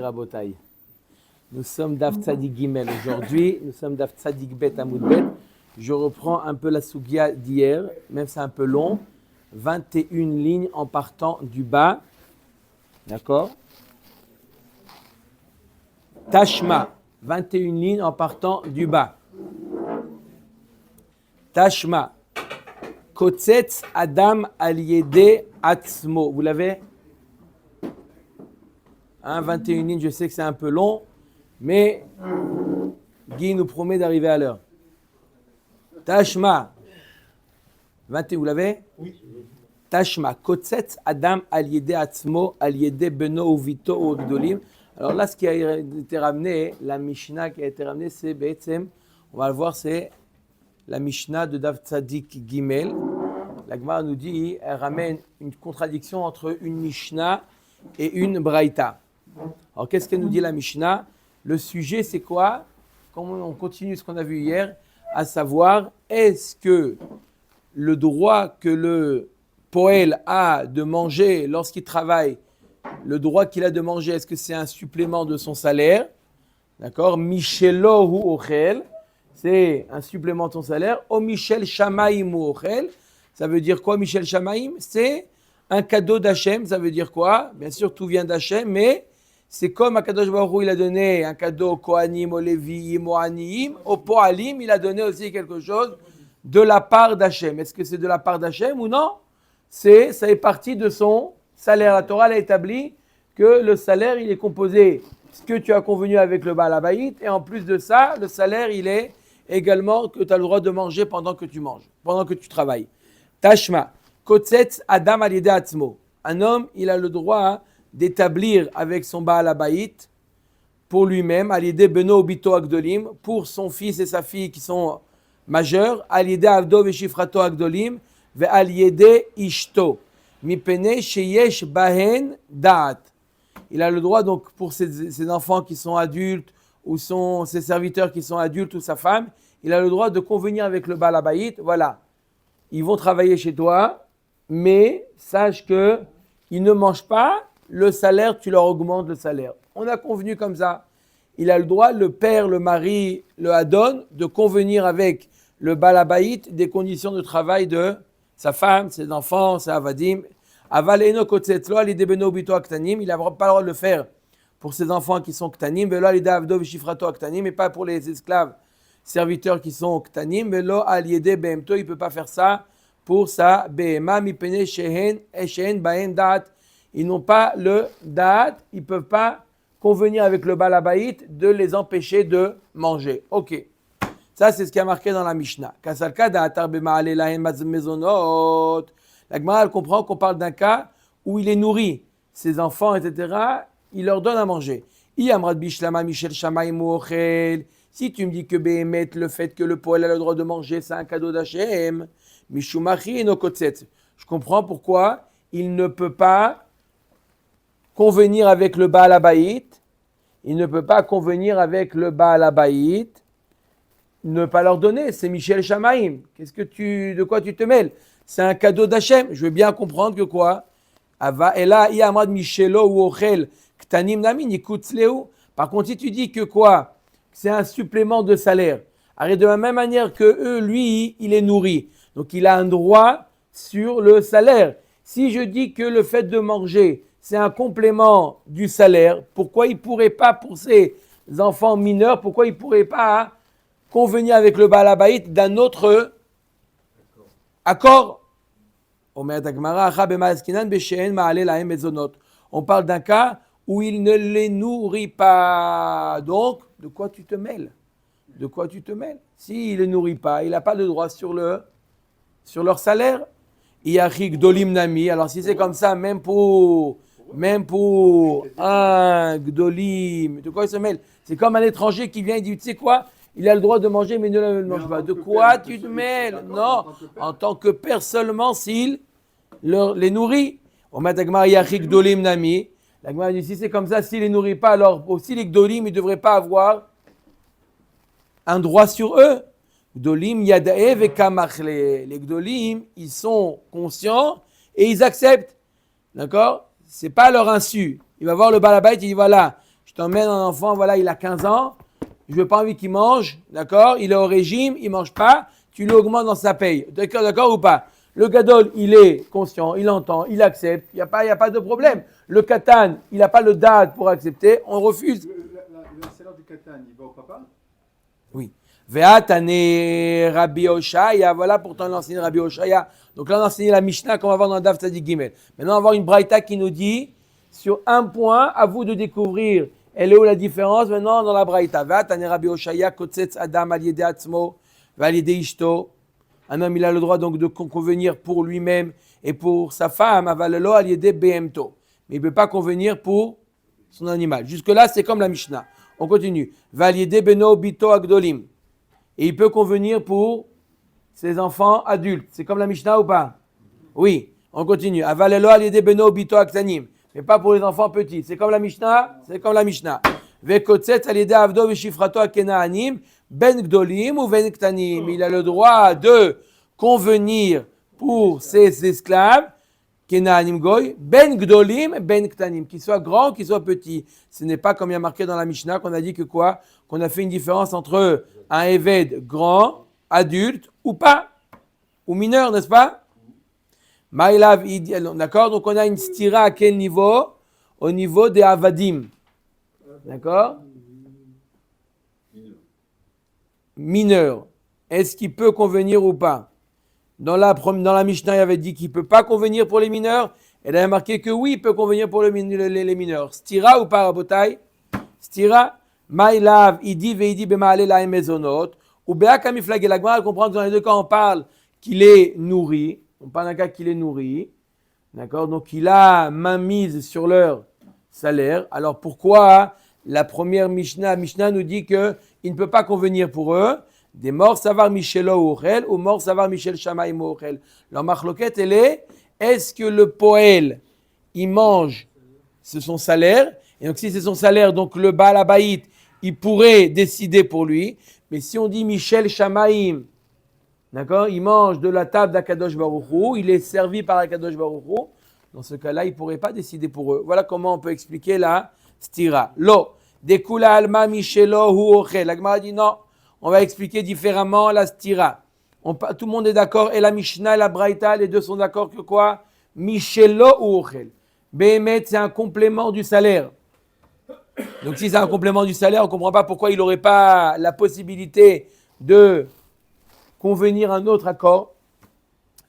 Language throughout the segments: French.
Rabotai. Nous sommes Daf Tzadik Gimel aujourd'hui, nous sommes Daf Tzadik Bet Amoud Bet. Je reprends un peu la Sugia d'hier, même c'est un peu long. 21 lignes en partant du bas. D'accord? Tashma, 21 lignes en partant du bas. Tashma, Kotzetz Adam Al-Yede Atzmo. Vous l'avez? 21 lignes, je sais que c'est un peu long, mais Guy nous promet d'arriver à l'heure. Tashma, 21, vous l'avez? Oui. Tashma, Kotzetz Adam Al-Yede Atzmo, Al-Yede Beno Uvito ou Gdolim. Alors là, ce qui a été ramené, la Mishnah qui a été ramenée, c'est Be'etzem, on va le voir, c'est la Mishnah de Daf Tzadik Gimel. La Gemara nous dit, elle ramène une contradiction entre une Mishnah et une Braïta. Alors, qu'est-ce qu'elle nous dit la Mishnah? Le sujet, c'est quoi? Comme on continue ce qu'on a vu hier, à savoir, est-ce que le droit que le poël a de manger lorsqu'il travaille, le droit qu'il a de manger, est-ce que c'est un supplément de son salaire? D'accord? Michelo ou ochel, c'est un supplément de son salaire. O Michel Shamaim ou ochel, ça veut dire quoi, Michel Shamaim? C'est un cadeau d'Hachem, ça veut dire quoi? Bien sûr, tout vient d'Hachem, mais c'est comme Akadosh Baruch Hu, il a donné un cadeau au Kohanim, au Léviim, au Aniim, au Poalim, il a donné aussi quelque chose de la part d'Hachem. Est-ce que c'est de la part d'Hachem ou non? Ça est partie de son salaire. La Torah a établi que le salaire, il est composé ce que tu as convenu avec le Baal Habayit, et en plus de ça, le salaire, il est également que tu as le droit de manger pendant que tu manges, pendant que tu travailles. Tashma, Kotzetz Adam Al-Yede Atzmo. Un homme, il a le droit d'établir avec son Baal Habayit pour lui-même, Al-Yede Beno Bito Agdolim, pour son fils et sa fille qui sont majeurs, Al-Yede Avdo Veshifrato Agdolim, Ve Al-Yede Ishto, Mipene Sheyesh Bahen Da'at. Il a le droit donc pour ses enfants qui sont adultes, ou ses serviteurs qui sont adultes, ou sa femme, il a le droit de convenir avec le Baal Habayit, voilà, ils vont travailler chez toi, mais sache que ils ne mangent pas le salaire, tu leur augmentes le salaire. On a convenu comme ça. Il a le droit, le père, le mari, le Hadon, de convenir avec le Baal Habayit des conditions de travail de sa femme, ses enfants, ses avadim. Avaleno kotzetzlo alide beno bito aktanim. Il n'a pas le droit de le faire pour ses enfants qui sont ktanim. Velo alide avdo veshifrato aktanim. Et pas pour les esclaves serviteurs qui sont ktanim. Velo alide behemto. Il ne peut pas faire ça pour sa behema mipene shehen bahen da'at. Ils n'ont pas le da'at, ils ne peuvent pas convenir avec le Baal Habayit de les empêcher de manger. Ok. Ça, c'est ce qui a marqué dans la Mishnah. Kasalka da'atar b'ma'ale lahem mezonot. La Gemara, elle comprend qu'on parle d'un cas où il est nourri. Ses enfants, etc., il leur donne à manger. Iyamrad bishlama michel shamaim ochel. Si tu me dis que Behemet, le fait que le poël a le droit de manger, c'est un cadeau d'Hachem. Mishumachi no kotzetz. Je comprends pourquoi il ne peut pas convenir avec le Baal Habayit, il ne peut pas convenir avec le Baal Habayit, ne pas leur donner, c'est Michel Shamaim. De quoi tu te mêles? C'est un cadeau d'Hachem. Je veux bien comprendre que quoi? Et là, Yamad Michelo ou Ochel, Ktanim Namin, Ikutzleu. Par contre, si tu dis que quoi? C'est un supplément de salaire. Alors, de la même manière que eux, lui, il est nourri. Donc, il a un droit sur le salaire. Si je dis que le fait de manger, c'est un complément du salaire, pourquoi il ne pourrait pas, pour ses enfants mineurs, pourquoi il ne pourrait pas convenir avec le Baal Habayit d'un autre accord? On parle d'un cas où il ne les nourrit pas. Donc, de quoi tu te mêles? De quoi tu te mêles? S'il ne les nourrit pas, il n'a pas de droit sur leur salaire. Iyachik Gdolim Nami. Alors, si c'est comme ça, même pour un Gdolim, de quoi il se mêle? C'est comme un étranger qui vient et dit, tu sais quoi? Il a le droit de manger, mais il ne le mange pas. De quoi tu te mêles? Non, en tant que père seulement s'il les nourrit. On met Agmar Iyachik Gdolim Nami. La Gemara dit, si c'est comme ça, s'il ne les nourrit pas, alors aussi les Gdolim, ils ne devraient pas avoir un droit sur eux. Gdolim Yadae Vekamachle. Les Gdolim, ils sont conscients et ils acceptent. D'accord? C'est pas leur insu. Il va voir le Baal Habayit, il dit voilà, Je t'emmène un enfant, voilà, il a 15 ans, je veux pas envie qu'il mange, d'accord? Il est au régime, il mange pas, tu l'augmentes dans sa paye. D'accord ou pas? Le gadol, il est conscient, il entend, il accepte, il y a pas de problème. Le katan, il n'a pas le dad pour accepter, on refuse. Le salaire du katan, il va au papa? Oui. Ve'atane Rabbi Oshaya, voilà pourtant l'enseigné Rabbi Oshaya. Donc là, on a enseigné la Mishnah qu'on va voir dans le Daf Tzadik Gimel. Maintenant, on va voir une braïta qui nous dit, sur un point, à vous de découvrir, elle est où la différence maintenant dans la braïta. Ve'atane Rabbi Oshaya, kotzetz adam al yede atzmo, ve'al yede ishto. Un homme, il a le droit donc de convenir pour lui-même et pour sa femme, avalelo al yede behemto. Mais il ne peut pas convenir pour son animal. Jusque-là, c'est comme la Mishnah. On continue. Ve'al yede beno bito agdolim. Et il peut convenir pour ses enfants adultes. C'est comme la Mishnah ou pas? Oui. On continue. Avalelo al yede beno bito aktanim. Mais pas pour les enfants petits. C'est comme la Mishnah? C'est comme la Mishnah. Ve'kotzet al yede avdo ve'shifrato akenaanim. Ben gdolim ou ben ktanim. Il a le droit de convenir pour ses esclaves. Kenaanim goy. Ben gdolim, ben ktanim. Qu'ils soient grands, qu'ils soient petits. Ce n'est pas comme il y a marqué dans la Mishnah qu'on a dit que quoi? Qu'on a fait une différence entre un évêque grand, adulte ou pas, ou mineur, n'est-ce pas? Maïlav, d'accord? Donc on a une stira à quel niveau? Au niveau des avadim. D'accord? Mineur. Est-ce qu'il peut convenir ou pas? Dans la Mishnah, il avait dit qu'il ne peut pas convenir pour les mineurs. Elle avait marqué que oui, il peut convenir pour les mineurs. Stira ou pas, Rabotai? Stira. Maïlav, idi veidi bemaale la mezonot. Ou beakamiflag et la Gemara comprend que dans les deux cas, on parle qu'il est nourri. On parle d'un cas qu'il est nourri. D'accord? Donc, il a main mise sur leur salaire. Alors, pourquoi la première Mishnah nous dit qu'il ne peut pas convenir pour eux? Des morts savar michelo ou ochel, ou morts savar michel shamaim ou ochel. Leur machloquette, elle est-ce que le poël, il mange son salaire? Et donc, si c'est son salaire, donc le Baal Habayit, il pourrait décider pour lui. Mais si on dit Michel Shamaim, d'accord, il mange de la table d'Akadosh Baruch Hu, il est servi par Akadosh Baruch Hu, dans ce cas-là, il ne pourrait pas décider pour eux. Voilà comment on peut expliquer la stira. Lo, dekula alma Michelo hu ochel. La Gemara dit non, on va expliquer différemment la stira. Tout le monde est d'accord, et la Mishnah et la Braïta, les deux sont d'accord que quoi? Michelo ou ochel. Behemet, c'est un complément du salaire. Donc si c'est un complément du salaire, on ne comprend pas pourquoi il n'aurait pas la possibilité de convenir un autre accord.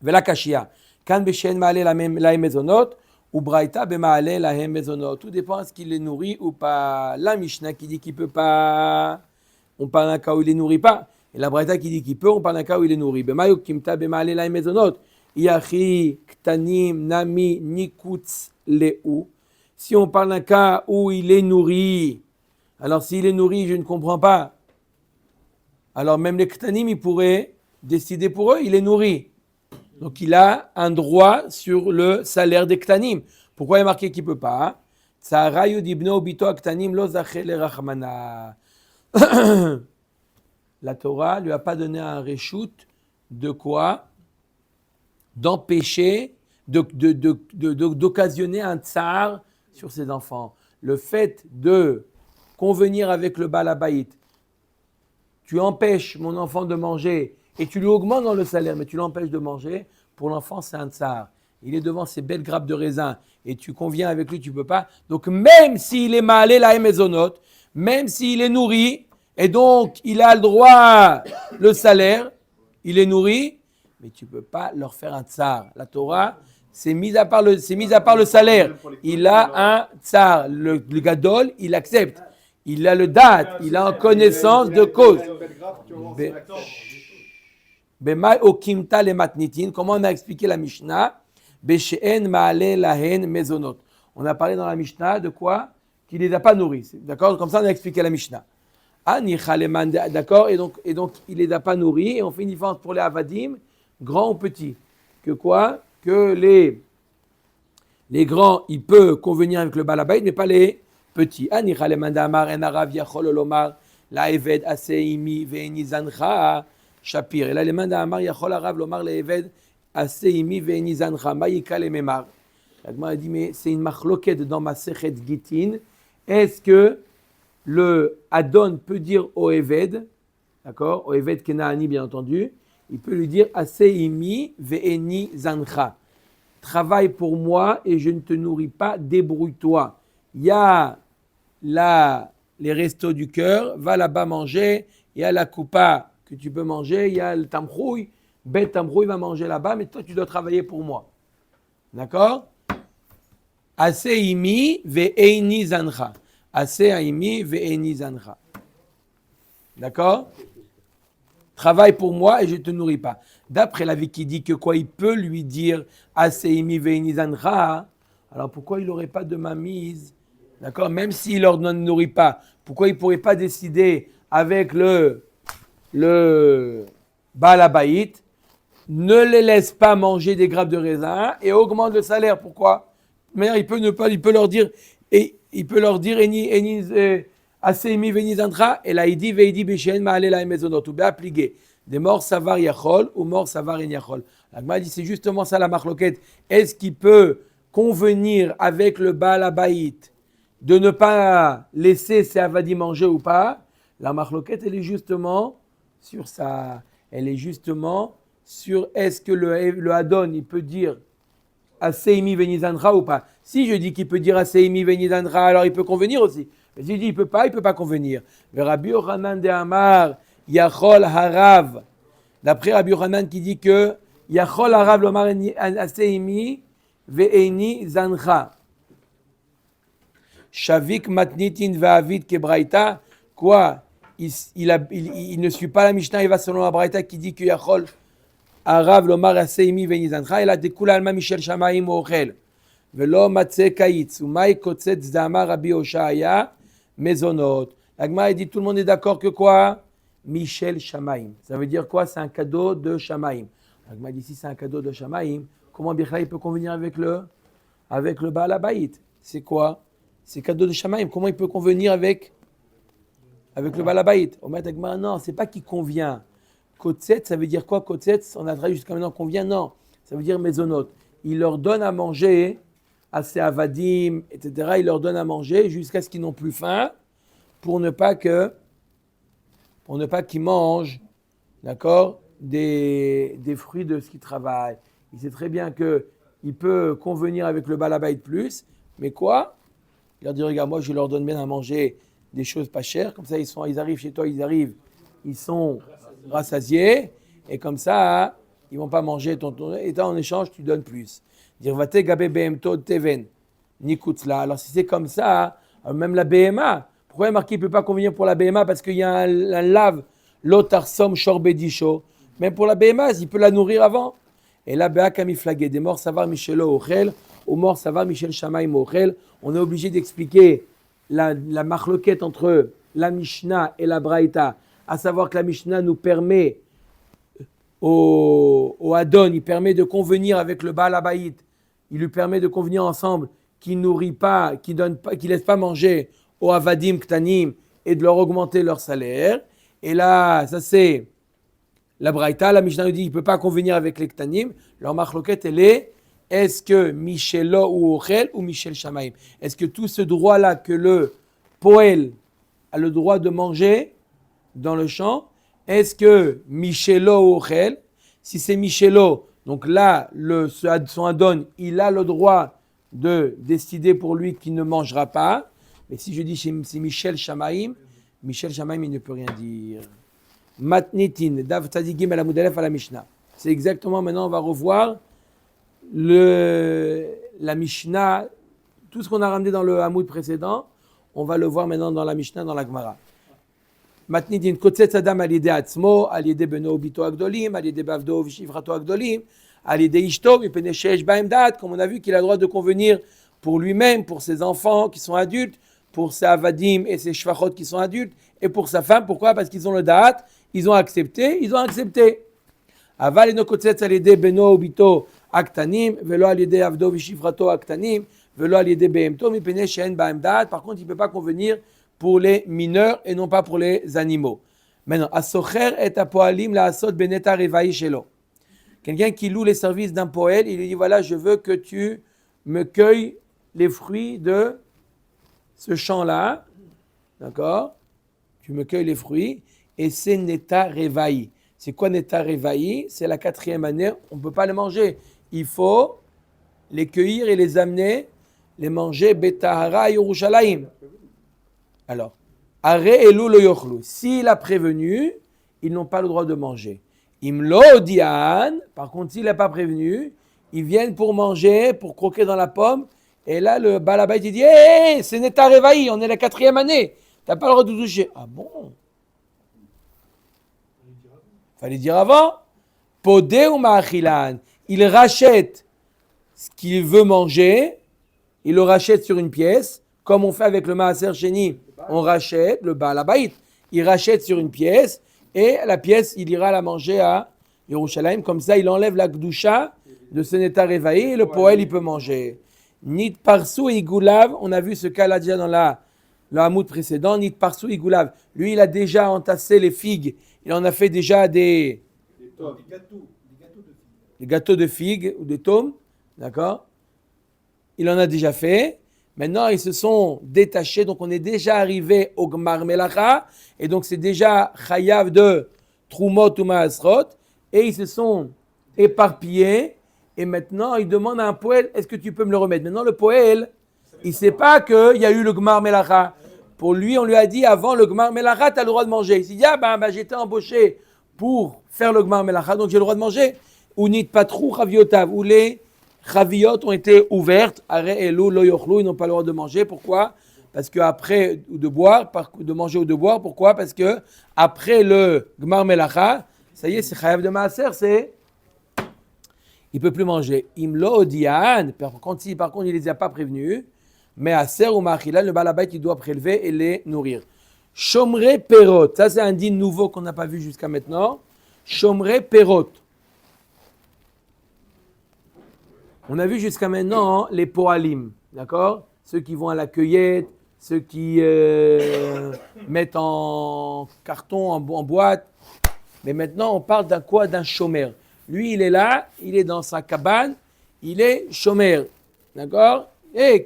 Vela kashia. Kan beshen maale la mezonot ou braïta bemaale la mezonot. Tout dépend est-ce qu'il est nourri ou pas. La Mishnah qui dit qu'il ne peut pas, on parle d'un cas où il ne nourrit pas. Et la braïta qui dit qu'il peut, on parle d'un cas où il est nourri. Bemayuk kimta bemaale la mezonot. Yachi ktanim nami nikutz leu. Si on parle d'un cas où il est nourri, alors s'il est nourri, je ne comprends pas. Alors même les ktanim, ils pourraient décider pour eux, il est nourri. Donc il a un droit sur le salaire des ktanim. Pourquoi il est marqué qu'il ne peut pas? La Torah lui a pas donné un reshoot de quoi? D'empêcher, d'occasionner un tsar sur ses enfants. Le fait de convenir avec le Baal Habayit, tu empêches mon enfant de manger et tu lui augmentes dans le salaire, mais tu l'empêches de manger, pour l'enfant c'est un tsar. Il est devant ses belles grappes de raisin et tu conviens avec lui, tu ne peux pas. Donc même s'il est maalé la mezonot, même s'il est nourri, et donc il a le droit, le salaire, il est nourri, mais tu ne peux pas leur faire un tsar. La Torah, c'est mis à part le salaire. Il a un tsar. Le gadol, il accepte. Il a le date. Il a en connaissance de cause. Bemay okimta le matnitin. Comment on a expliqué la Mishnah? Beshe'en ma'ale lahen mezonot. On a parlé dans la Mishnah de quoi? Qu'il ne les a pas nourris. D'accord? Comme ça, on a expliqué la Mishnah. D'accord? Et donc, il ne les a pas nourris. Et on fait une différence pour les avadim, grands ou petits. Que quoi? Que les grands, ils peuvent convenir avec le Baal Habayit, mais pas les petits. Shapir. Et là, les mandamar, yachol arav lomar le'eved aseimi ve'eni zancha. Ma'ika le memar. La Gemara dit, mais c'est une machloket dans ma sechet gitin. Est-ce que le Adon peut dire au Eved, d'accord, au Eved Kenaani bien entendu, il peut lui dire Aseimi ve'eni zancha. Travaille pour moi et je ne te nourris pas, débrouille-toi. Il y a les restos du cœur, va là-bas manger, il y a la coupa que tu peux manger, il y a le tamrouille, bête tamrouille va manger là-bas, mais toi tu dois travailler pour moi. D'accord? Aseimi ve'eni zancha. Aseimi ve'eni zancha. D'accord? Travaille pour moi et je ne te nourris pas. D'après l'avis qui dit que quoi, il peut lui dire Aseimi ve'eni zancha, alors pourquoi il n'aurait pas de mamise? D'accord? Même s'il leur ne nourrit pas, pourquoi il ne pourrait pas décider avec le Baal Habayit, ne les laisse pas manger des grappes de raisin et augmente le salaire? Pourquoi? Mais il peut leur dire, et il peut leur dire Aseimi ve'eni zancha, et là il dit ve'idi b'shen ma'ale la mezonot ou be'apligé. Des morts savar yachol ou morts savar en yachol. L'Agma dit c'est justement ça la marloquette. Est-ce qu'il peut convenir avec le Baal Habayit de ne pas laisser ses avadim manger ou pas? La marloquette, elle est justement sur ça. Elle est justement sur est-ce que le Adon, il peut dire Aseimi ve'eni zancha ou pas. Si je dis qu'il peut dire Aseimi ve'eni zancha, alors il peut convenir aussi. Mais si je dis il peut pas convenir. Rabbi Yochanan de Amar Yachol Harav. D'après Rabbi Yochanan qui dit que Yachol Harav lomar Aseimi ve'eni zancha. Shavik matnitin va'avid kebraïta. Quoi? Il ne suit pas la Mishnah, il va selon la Braïta qui dit que Yachol Harav lomar Aseimi ve'eni zancha. Il a découlé alma Michel Shamaim ochel. Velo matze kaitz. Umay kotzetz d'amar Rabbi Oshaya mezonot. L'Agma dit tout le monde est d'accord que quoi? Michel Shamaim. Ça veut dire quoi? C'est un cadeau de Shamaim. L'Agma dit si c'est un cadeau de Shamaim, comment Bichla il peut convenir avec le Baal Habayit? C'est quoi? C'est cadeau de Shamaim. Comment il peut convenir avec le Baal Habayit? On met Agma non, c'est pas qu'il convient. Kotzetz, ça veut dire quoi? Kotzetz, on a traduit jusqu'à maintenant convient? Non, ça veut dire mezonot. Il leur donne à manger à ses avadim, etc. Il leur donne à manger jusqu'à ce qu'ils n'ont plus faim pour ne pas qu'ils mangent, d'accord, des fruits de ce qu'ils travaillent. Il sait très bien qu'il peut convenir avec le Baal Habayit plus, mais quoi? Il leur dit, regarde, moi je leur donne bien à manger des choses pas chères, comme ça ils arrivent chez toi, ils sont rassasiés, et comme ça, ils ne vont pas manger et en échange, tu donnes plus. Dire, va te gabe behemto teven, nikutzla. Alors si c'est comme ça, même la BMA, pourquoi il est marqué qu'il ne peut pas convenir pour la BMA? Parce qu'il y a un lave, l'otarsom shorbedisho. Même pour la BMA, il peut la nourrir avant. Et là, Béa Kamiflagé, des morts savar Michelo Ochel, aux morts savar Michel Shamaim Ochel. On est obligé d'expliquer la marloquette entre la Mishnah et la Braïta, à savoir que la Mishnah nous permet, au Adon, il permet de convenir avec le Baal Habayit, il lui permet de convenir ensemble qu'il nourrit pas, qu'il laisse pas manger aux Avadim Ktanim et de leur augmenter leur salaire. Et là, ça c'est la Braïta, la Mishnah nous dit qu'il ne peut pas convenir avec les Ktanim. Leur marloquette, elle est, est-ce que Michelo ou Ochel ou Michel Shamaim? Est-ce que tout ce droit-là que le Poel a le droit de manger dans le champ, est-ce que Michelo ou Ochel? Si c'est Michelo, donc là, son Adon, il a le droit de décider pour lui qu'il ne mangera pas. Mais si je dis c'est Michel Shamaim, il ne peut rien dire. Matnitin, Dav Tzadigim al Amud Aleph à la Mishnah. C'est exactement, maintenant on va revoir la Mishnah, tout ce qu'on a ramené dans le Hamoud précédent, on va le voir maintenant dans la Mishnah, dans la Gemara. Matnitin, Kotzetz Adam al yedei atzmo, al yedei beno bito agdolim, al yedei bavdo v'shivrato agdolim, al yedei ishto, mipnei sheyesh bahem dat, comme on a vu qu'il a le droit de convenir pour lui-même, pour ses enfants qui sont adultes, pour ses avadim et ses shvachot qui sont adultes, et pour sa femme. Pourquoi? Parce qu'ils ont le da'at, ils ont accepté. Aval eno kotzetz al yedei beno bito aktanim, velo al yedei avdo v'shivrato aktanim, velo al yedei behemto, mipnei she'en bahem dat. Par contre, il ne peut pas convenir pour les mineurs et non pas pour les animaux. Maintenant, asocher et apoalim la asot beneta revaï shelo. Quelqu'un qui loue les services d'un poël, il lui dit voilà, je veux que tu me cueilles les fruits de ce champ-là, d'accord? Tu me cueilles les fruits, et c'est neta revaï. C'est quoi neta revaï? C'est la 4e année, on ne peut pas les manger. Il faut les cueillir et les amener, les manger betahara Yerushalayim. Alors, are elu lo yochlu. S'il a prévenu, ils n'ont pas le droit de manger. Imlo odian, par contre, s'il n'a pas prévenu, ils viennent pour manger, pour croquer dans la pomme. Et là, le balabait, il dit, hé, c'est neta revaï, on est la 4e année. Tu n'as pas le droit de toucher. Ah bon? Fallait dire avant. Podé ou ma'achilan. Il rachète ce qu'il veut manger. Il le rachète sur une pièce. Comme on fait avec le maaser sheni. On rachète le balabait. Il rachète sur une pièce. Et la pièce, il ira la manger à Yerushalayim. Comme ça, il enlève la gdusha de ce neta revaï. Et le poël, il peut manger. Nit parsu et igulav. On a vu ce cas-là déjà dans le hamoud précédent. Nit parsu et igulav. Lui, il a déjà entassé les figues. Il en a fait déjà des gâteaux de figues ou des tomes. D'accord? Il en a déjà fait. Maintenant, ils se sont détachés. Donc, on est déjà arrivé au Gmar Melacha. Et donc, c'est déjà Chayav de Trumot ou Maasrot. Et ils se sont éparpillés. Et maintenant, il demande à un poël, est-ce que tu peux me le remettre? Maintenant, le poël, il ne sait pas qu'il y a eu le Gmar Melacha. Pour lui, on lui a dit, avant le Gmar Melacha, tu as le droit de manger. Il s'est dit, j'étais embauché pour faire le Gmar Melacha, donc j'ai le droit de manger. Ou nit patrou chaviotav, où les chaviot ont été ouvertes, are elu lo yochlu, ils n'ont pas le droit de manger. Pourquoi? Parce qu'après, de manger ou de boire, pourquoi? Parce que après le Gmar Melacha, ça y est, c'est chayav de maaser, il ne peut plus manger. Imlo odian, par contre, il ne les a pas prévenus, mais à ser ou machila, le balabait, il doit prélever et les nourrir. Shomre perot, ça c'est un din nouveau qu'on n'a pas vu jusqu'à maintenant. Shomre perot. On a vu jusqu'à maintenant les poalim, d'accord? Ceux qui vont à la cueillette, ceux qui mettent en carton, en boîte. Mais maintenant, on parle d'un quoi? D'un chômeur. Lui, il est là, il est dans sa cabane, il est chômeur, d'accord?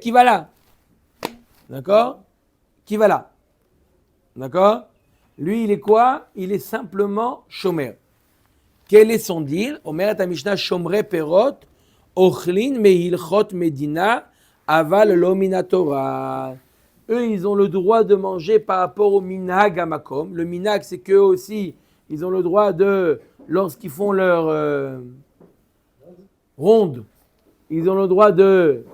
Qui va là? D'accord? Qui va là? D'accord? Lui, il est quoi? Il est simplement chômeur. Quel est son deal? Omer et Mishnah Shomre Perot, Ochlin Mehilchot Medina, Aval lo minatora. Eux, ils ont le droit de manger par rapport au minhag à Makom. Le minhag, c'est qu'eux aussi, ils ont le droit de, lorsqu'ils font leur ronde, ils ont le droit de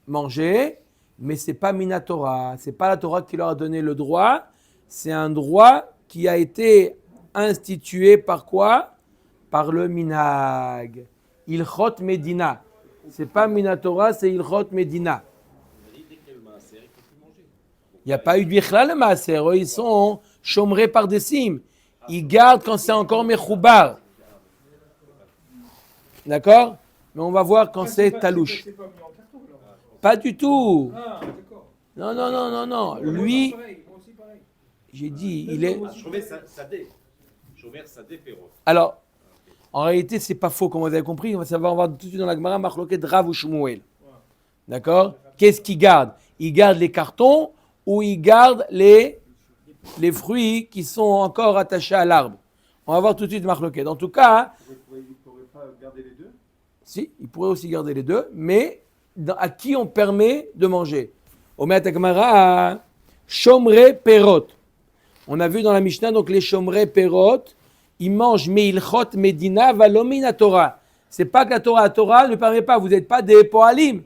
manger. Mais ce n'est pas Minatora, ce n'est pas la Torah qui leur a donné le droit, c'est un droit qui a été institué par quoi? Par le Minhag. Ilchot Medina. Ce n'est pas Minatora, c'est Ilchot Medina. Il n'y a pas eu de Bichla le Maaser, ils sont chômerés par des cimes. Ils gardent quand c'est encore Mechoubar. D'accord? Mais on va voir quand c'est Talouche. Pas du tout. Ah, d'accord. Non. Lui, j'ai dit, il est. Alors, en réalité, c'est pas faux, comme vous avez compris. Ça va, on va tout de suite dans la Gemara, Machloket Rav ou Shmuel. D'accord? Qu'est-ce qu'il garde? Il garde les cartons ou il garde les fruits qui sont encore attachés à l'arbre. On va voir tout de suite Machloket. En tout cas. Il ne pourrait pas garder les deux? Si, il pourrait aussi garder les deux, mais à qui on permet de manger? Omer Takmara, Shomre Perot. On a vu dans la Mishnah, donc les Shomre Perot, ils mangent Meilchot Medina Valomina Torah. C'est pas que la Torah ne permet pas, vous n'êtes pas des Poalim.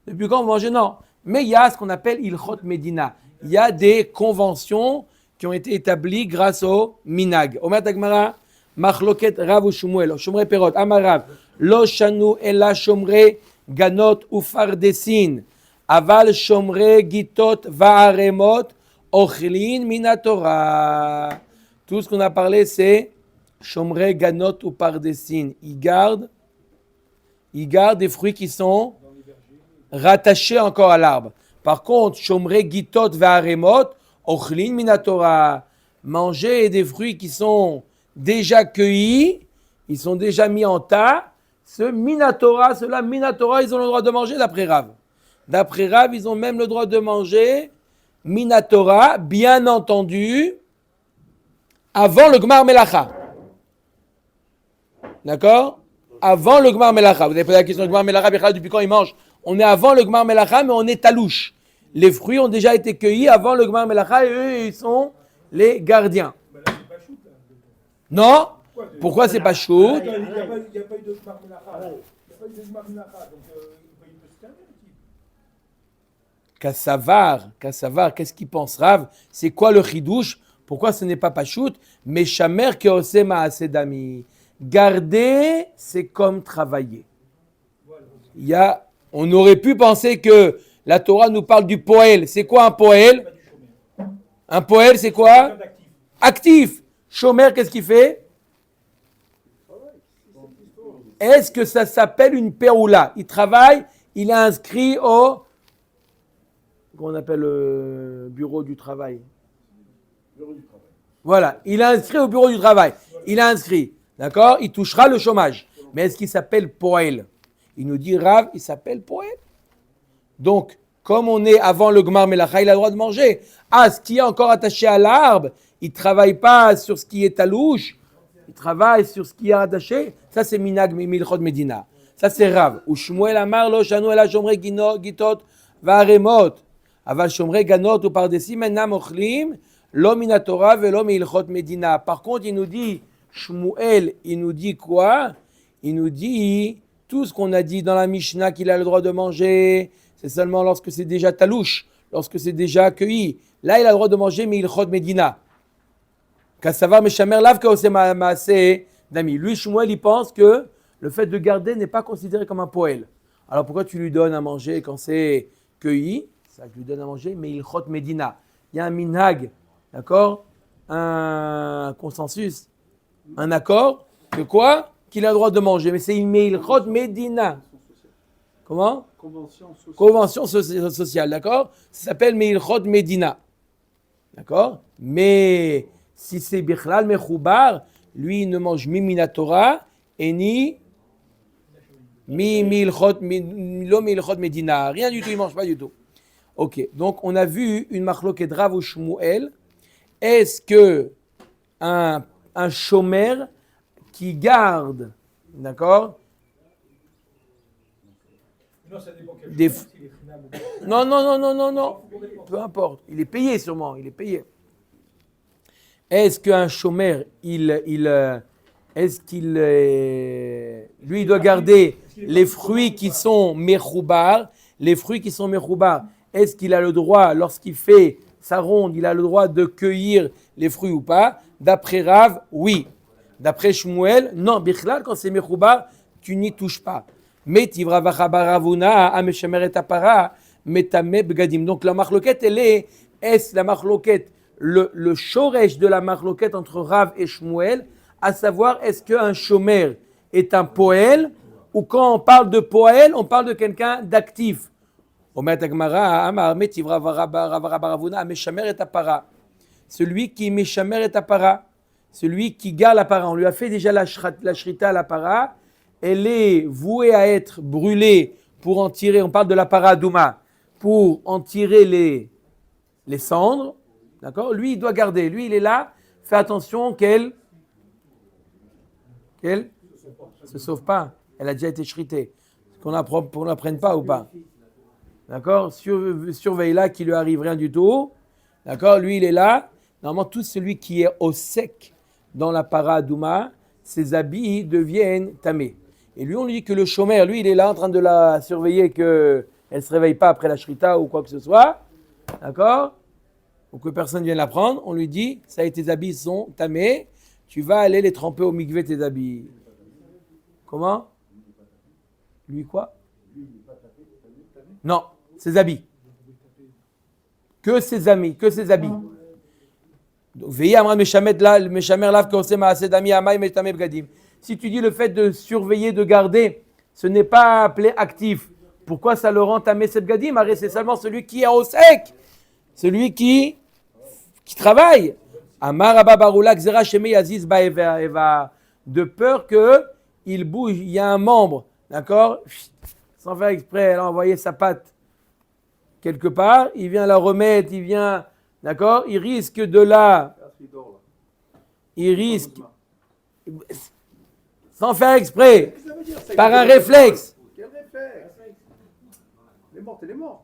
Depuis quand vous mangez? Non. Mais il y a ce qu'on appelle Ilchot Medina. Il y a des conventions qui ont été établies grâce au Minag. Omer Takmara, Machloket Rav ou Shmuel, Shomre Perot, Amarav, Lo Shanu Ela Shomre Ganot ou Fardesin, Aval Shomre Gitot Va'aremot, Ochlin Minatora. Tout ce qu'on a parlé, c'est Shomre Ganot ou Pardesin. Ils gardent des fruits qui sont rattachés encore à l'arbre. Par contre, Shomre Gitot Va'aremot, Ochlin Minatora. Manger des fruits qui sont déjà cueillis, ils sont déjà mis en tas. Ceux-là, Minatora, ils ont le droit de manger d'après Rav. D'après Rav, ils ont même le droit de manger Minatora, bien entendu, avant le Gmar Melacha. D'accord? Avant le Gmar Melacha. Vous avez posé la question du Gmar Melacha, depuis quand il mange? On est avant le Gmar Melacha, mais on est talouche. Les fruits ont déjà été cueillis avant le Gmar Melacha et eux, ils sont les gardiens. Non? Pourquoi c'est pas chaud? Il n'y a pas eu de Gmar Melacha. Il n'y a pas eu de Gmar Melacha, donc il peut se terminer. Kassavar, qu'est-ce qu'il pense Rav? C'est quoi le chidouche? Pourquoi ce n'est pas pachout? Mais chamer keose ma'asedami. Garder, c'est comme travailler. On aurait pu penser que la Torah nous parle du poël. C'est quoi un poël? Un poël, c'est quoi? Actif. Chomer, qu'est-ce qu'il fait? Est-ce que ça s'appelle une péroula? Il travaille, il est inscrit au... qu'on appelle le bureau du travail. Voilà, il est inscrit au bureau du travail. Il est inscrit, d'accord? Il touchera le chômage. Mais est-ce qu'il s'appelle poël? Il nous dit Rav, il s'appelle poël. Donc, comme on est avant le Gmar Melacha, il a le droit de manger. Ah, ce qui est encore attaché à l'arbre, il ne travaille pas sur ce qui est talouche, il travaille sur ce qui est attaché. Ça, c'est Minag Milchot Medina. Ça, c'est Rav. Ou Shmuel Amar lo shanu ela shomre gitot va'aremot. Aval shomre ganot ou pardesi menam ochlim lo minatora velo milchot Medina. Par contre, il nous dit, Shmuel, il nous dit quoi? Il nous dit tout ce qu'on a dit dans la Mishnah qu'il a le droit de manger, c'est seulement lorsque c'est déjà talouche, lorsque c'est déjà accueilli. Là, il a le droit de manger milchot Medina. Kassavar meshamer lav kaose maase dami. Lui, Shmuel, il pense que le fait de garder n'est pas considéré comme un poël. Alors pourquoi tu lui donnes à manger quand c'est cueilli? C'est ça que tu lui donnes à manger, mais il chot Medina. Il y a un minhag, d'accord? Un consensus, un accord, que quoi? Qu'il a le droit de manger, mais c'est il chot Medina. Comment? Convention sociale, d'accord? Ça s'appelle Meilchot Medina. D'accord? Mais si c'est Bichlal Mechoubar, lui il ne mange mi Minatora et ni Meilchot Medina. Rien du tout, il ne mange pas du tout. Ok, donc on a vu une machloket Rav ou Shmuel. Est-ce que un shomer qui garde, d'accord? Non, ça dépend quel Des... s'il est final ou pas. Non. Peu importe. Il est payé sûrement. Il est payé. Est-ce qu'un chômeur, lui, il doit garder les fruits qui sont mechoubar, les fruits qui sont mechoubar. Est-ce qu'il a le droit, lorsqu'il fait sa ronde, il a le droit de cueillir les fruits ou pas? D'après Rav, oui. D'après Shmuel, non. Bichlal, quand c'est mechoubar, tu n'y touches pas. Donc la marloquette, elle est la marloquette, le shoresh de la marloquette entre Rav et Shmuel, à savoir est-ce qu'un shomer est un poël, ou quand on parle de poël, on parle de quelqu'un d'actif. Celui qui meshamer est apara, celui qui garde la para. On lui a fait déjà la shrita à la para. Elle est vouée à être brûlée pour en tirer, on parle de la paradouma, pour en tirer les cendres, d'accord? Lui, il doit garder, lui, il est là, fais attention qu'elle se sauve pas, elle a déjà été shritée, qu'on n'apprenne pas ou pas, d'accord? Surveille-la qu'il lui arrive rien du tout, d'accord? Lui, il est là, normalement, tout celui qui est au sec dans la paradouma, ses habits deviennent tamés. Et lui, on lui dit que le chômeur, lui, il est là en train de la surveiller qu'elle ne se réveille pas après la shrita ou quoi que ce soit. D'accord? Ou que personne ne vienne la prendre. On lui dit, ça y est, tes habits sont tamés. Tu vas aller les tremper au mikvé, tes habits. Comment? Lui, quoi? Non, ses habits. Que ses habits. Si tu dis le fait de surveiller, de garder, ce n'est pas appelé actif. Pourquoi ça le rend tamé cette gadim? C'est seulement celui qui est au sec, celui qui travaille. De peur qu'il bouge, il y a un membre, d'accord? Sans faire exprès, elle a envoyé sa patte quelque part, il vient la remettre, il vient, d'accord, il risque de la... Il risque, sans faire exprès, par un réflexe. Quel réflexe? Elle est morte, elle est morte.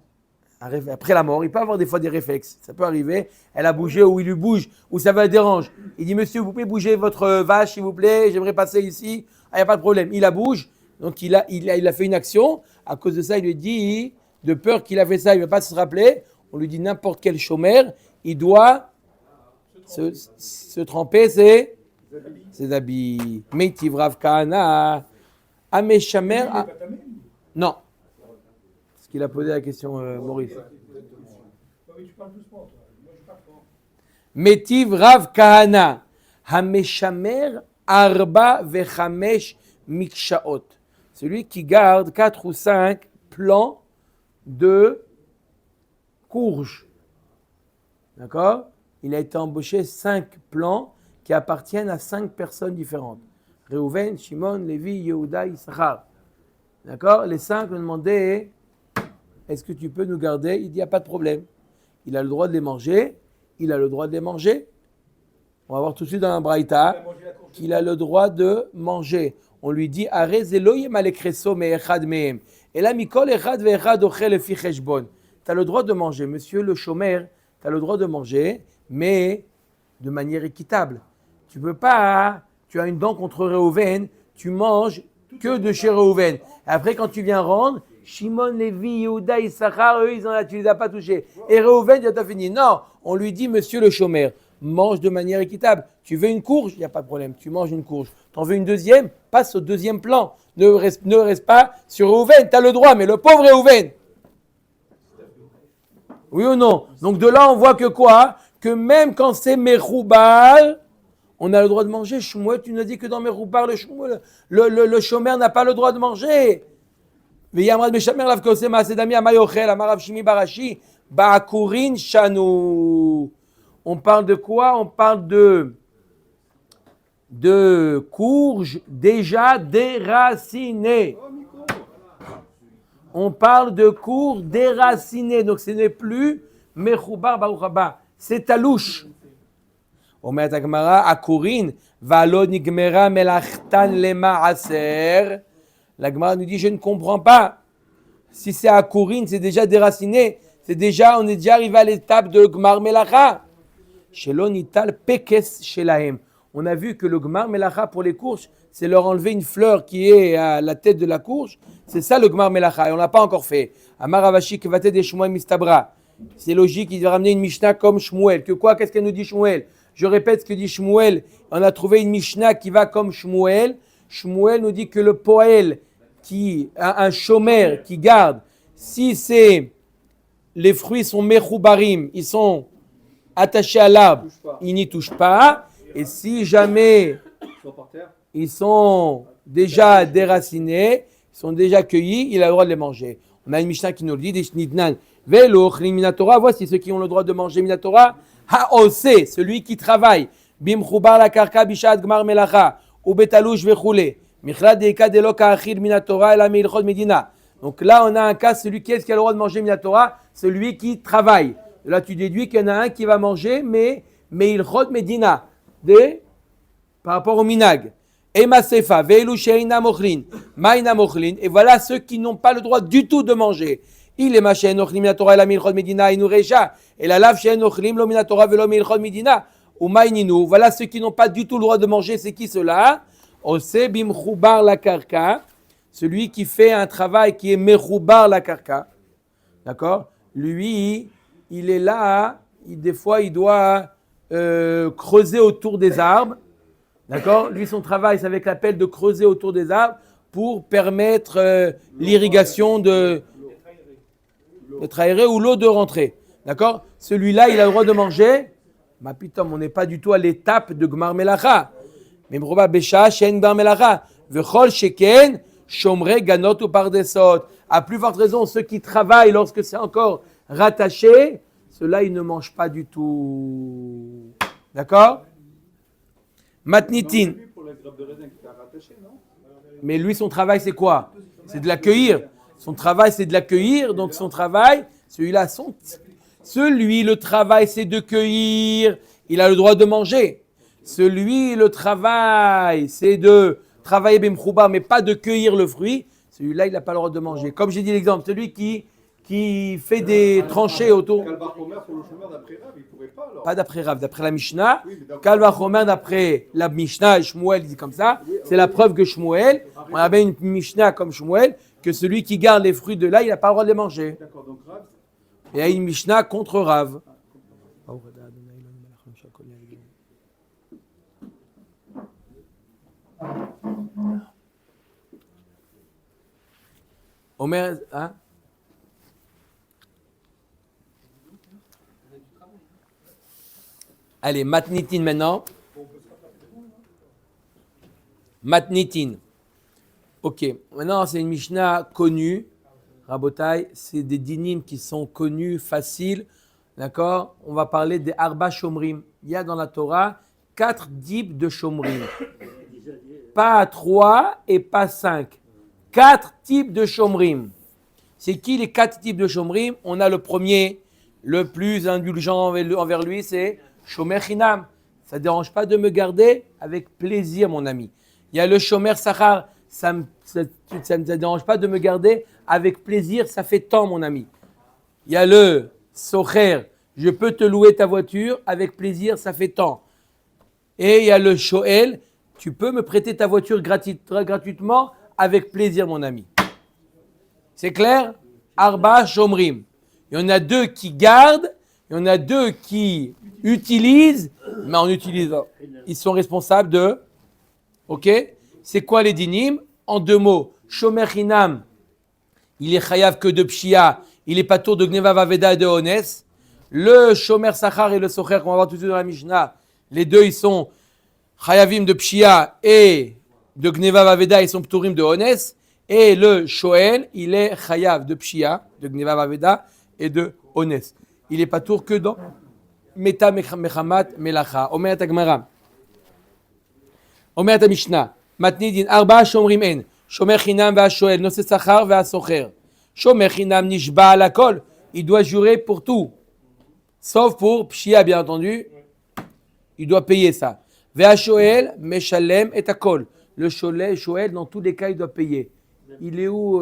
Après la mort, il peut avoir des fois des réflexes. Ça peut arriver. Elle a bougé ou il lui bouge ou ça va le dérange. Il dit, monsieur, vous pouvez bouger votre vache, s'il vous plaît, j'aimerais passer ici. Ah, il n'y a pas de problème. Il la bouge. Donc, il a fait une action. À cause de ça, il lui dit, de peur qu'il a fait ça, il ne va pas se rappeler. On lui dit, n'importe quel chômeur, il doit se tremper ses habits. Metiv Rav Kahana. Ameshamer. Non. Parce qu'il a posé la question, Maurice. Metiv Rav Kahana. Hameshamer Arba Vechamesh Mikshaot. Celui qui garde 4 ou 5 plants de courge. D'accord? Il a été embauché 5 plants qui appartiennent à 5 personnes différentes. Reuven, Shimon, Lévi, Yehuda, Issachar. D'accord? Les 5 ont demandé, est-ce que tu peux nous garder? Il dit, il n'y a pas de problème. Il a le droit de les manger. Il a le droit de les manger. On va voir tout de suite dans la Braïta qu'il a le droit de manger. On lui dit, Arez Elohim alekreso me'echad mehem. Et là, mikol echad ve'echad ochel efi cheshbon. Tu as le droit de manger, monsieur le chômeur, tu as le droit de manger, mais de manière équitable. Tu peux pas, tu as une dent contre Reuven, tu manges que de chez Reuven. Après, quand tu viens rendre, Shimon, Lévi, Yehuda, Issachar, eux, tu les as pas touchés. Et Reuven, il a fini. Non, on lui dit, monsieur le chômeur, mange de manière équitable. Tu veux une courge, il n'y a pas de problème, tu manges une courge. Tu en veux une deuxième, passe au deuxième plan. Ne reste pas sur Reuven, tu as le droit, mais le pauvre Reuven. Oui ou non? Donc de là, on voit que quoi? Que même quand c'est Mechoubal, on a le droit de manger. Shmuel, tu nous as dit que dans Mechoubal, le chômeur n'a pas le droit de manger. Mais Yamrad Meshamer Lav Kosem Asedami Amayochel Amarav Shimi Barashi Ba'akurin Shanu. On parle de quoi? On parle de courges déjà déracinées. On parle de courges déracinées. Donc ce n'est plus Mechoubar Baruch Haba. C'est talouche. Omer Takmara Akurin Valo Nigmera Melachtan Lema Aser. La Gemara nous dit, je ne comprends pas. Si c'est à Kourine, c'est déjà déraciné. On est déjà arrivé à l'étape de Gmar Melacha. Shelon Ital Pekes Shelahem. On a vu que le Gmar Melacha pour les courges, c'est leur enlever une fleur qui est à la tête de la courge. C'est ça le Gmar Melacha. Et on ne l'a pas encore fait. Amar Avashi Kevate de Shmuel Mistabra. C'est logique, il va ramener une Mishnah comme Shmuel. Que quoi? Qu'est-ce qu'elle nous dit Shmuel? Je répète ce que dit Shmuel. On a trouvé une Mishnah qui va comme Shmuel. Shmuel nous dit que le poël qui a un chômeur qui garde, si les fruits sont mechoubarim, ils sont attachés à l'arbre, ils n'y touchent pas. Et si jamais ils sont déjà déracinés, ils sont déjà cueillis, il a le droit de les manger. On a une Mishnah qui nous le dit, des Shnidnan, Velochli Minatora, voici ceux qui ont le droit de manger Minatora, Haose, celui qui travaille, Bim Choubar la Karka Bishat Gmar Melacha, ou Betalouch Vechoule. Donc là, on a un cas, celui qui a le droit de manger Minatora, celui qui travaille. Là, tu déduis qu'il y en a un qui va manger, mais il chod Medina, par rapport au minag. Et Masefa, Veilu Sheina Mochlin, Maina Mochlin, et voilà ceux qui n'ont pas le droit du tout de manger. Il est Machen Ochlim Minatora, et la Milchod Medina, et Nourecha, et la Lav Shein Ochlim, lo Minatora, velo Milchod Medina, ou Maininu. Voilà ceux qui n'ont pas du tout le droit de manger, c'est qui ceux-là? Ose bimchoubar la karka, celui qui fait un travail qui est mechoubar la karka, d'accord? Lui, il est là, des fois il doit creuser autour des arbres, d'accord? Lui, son travail, c'est avec la pelle de creuser autour des arbres pour permettre l'irrigation d'être aéré ou l'eau de rentrer, d'accord? Celui-là, il a le droit de manger. Ma putain, on n'est pas du tout à l'étape de Gmar Melacha. Mais Mrouba Besha, Shen Gmar Melacha, Vechol Sheken, Shomre Ganot ou Pardesot. À plus forte raison, ceux qui travaillent lorsque c'est encore rattaché, ceux-là, ils ne mangent pas du tout. D'accord? Matnitin. Mais lui, son travail, c'est quoi? C'est de l'accueillir. Son travail, c'est de l'accueillir. Donc, son travail, Celui-là, celui, le travail, c'est de cueillir. Il a le droit de manger. Celui, le travail, c'est de travailler bimchouba, mais pas de cueillir le fruit. Celui-là, il n'a pas le droit de manger. Comme j'ai dit l'exemple, celui qui fait des tranchées autour. Kalvachomer pour le chômeur d'après Rav, il ne pourrait pas alors. Pas d'après Rav, d'après la Mishnah. Kalvachomer d'après la Mishnah, et Shmuel dit comme ça. C'est la preuve que Shmuel, on avait une Mishnah comme Shmuel, que celui qui garde les fruits de là, il n'a pas le droit de les manger. D'accord, donc Rav. Et il y a une Mishnah contre Rav. Omer, hein? Allez, Matnitin maintenant. Matnitin. Ok, maintenant c'est une Mishnah connue. Rabotai, c'est des dinim qui sont connus, faciles. D'accord? On va parler des Arba Shomrim. Il y a dans la Torah 4 types de Shomrim. Pas 3 et pas 5. 4 types de Shomrim. C'est qui les 4 types de Shomrim? On a le premier, le plus indulgent envers lui, c'est Shomer Chinam. Ça ne dérange pas de me garder avec plaisir, mon ami. Il y a le Shomer Sachar. Ça ne dérange pas de me garder avec plaisir, ça fait tant, mon ami. Il y a le Socher. Je peux te louer ta voiture avec plaisir, ça fait tant. Et il y a le Shoel. Tu peux me prêter ta voiture gratuitement avec plaisir, mon ami. C'est clair? Arba Shomrim. Il y en a 2 qui gardent, il y en a 2 qui utilisent, mais en utilisant, ils sont responsables de. Ok? C'est quoi les dinim? En 2 mots, Shomer Chinam, il est chayav que de pshia, il est patour de gneva vaveda et de ones. Le Shomer Sachar et le Socher, qu'on va voir tout de suite dans la Mishnah, les 2 ils sont chayavim de pshia et de gneva vaveda, ils sont ptourim de ones. Et le Shoel, il est chayav de pshia, de gneva vaveda et de ones. Il est patour que dans meta mechamat melacha. Omer ta Gemara. Omer ta Mishnah. Matnidin, Arba Shomrim en, Shomer Chinam ve'ashoel, Noseh Sachar ve'asocher. Shomer Chinam nishba à la kol, il doit jurer pour tout. Sauf pour Pshia, bien entendu, il doit payer ça. Ve'ashoel, Meshalem et Akol. Le Shoel, dans tous les cas, il doit payer. Il est où,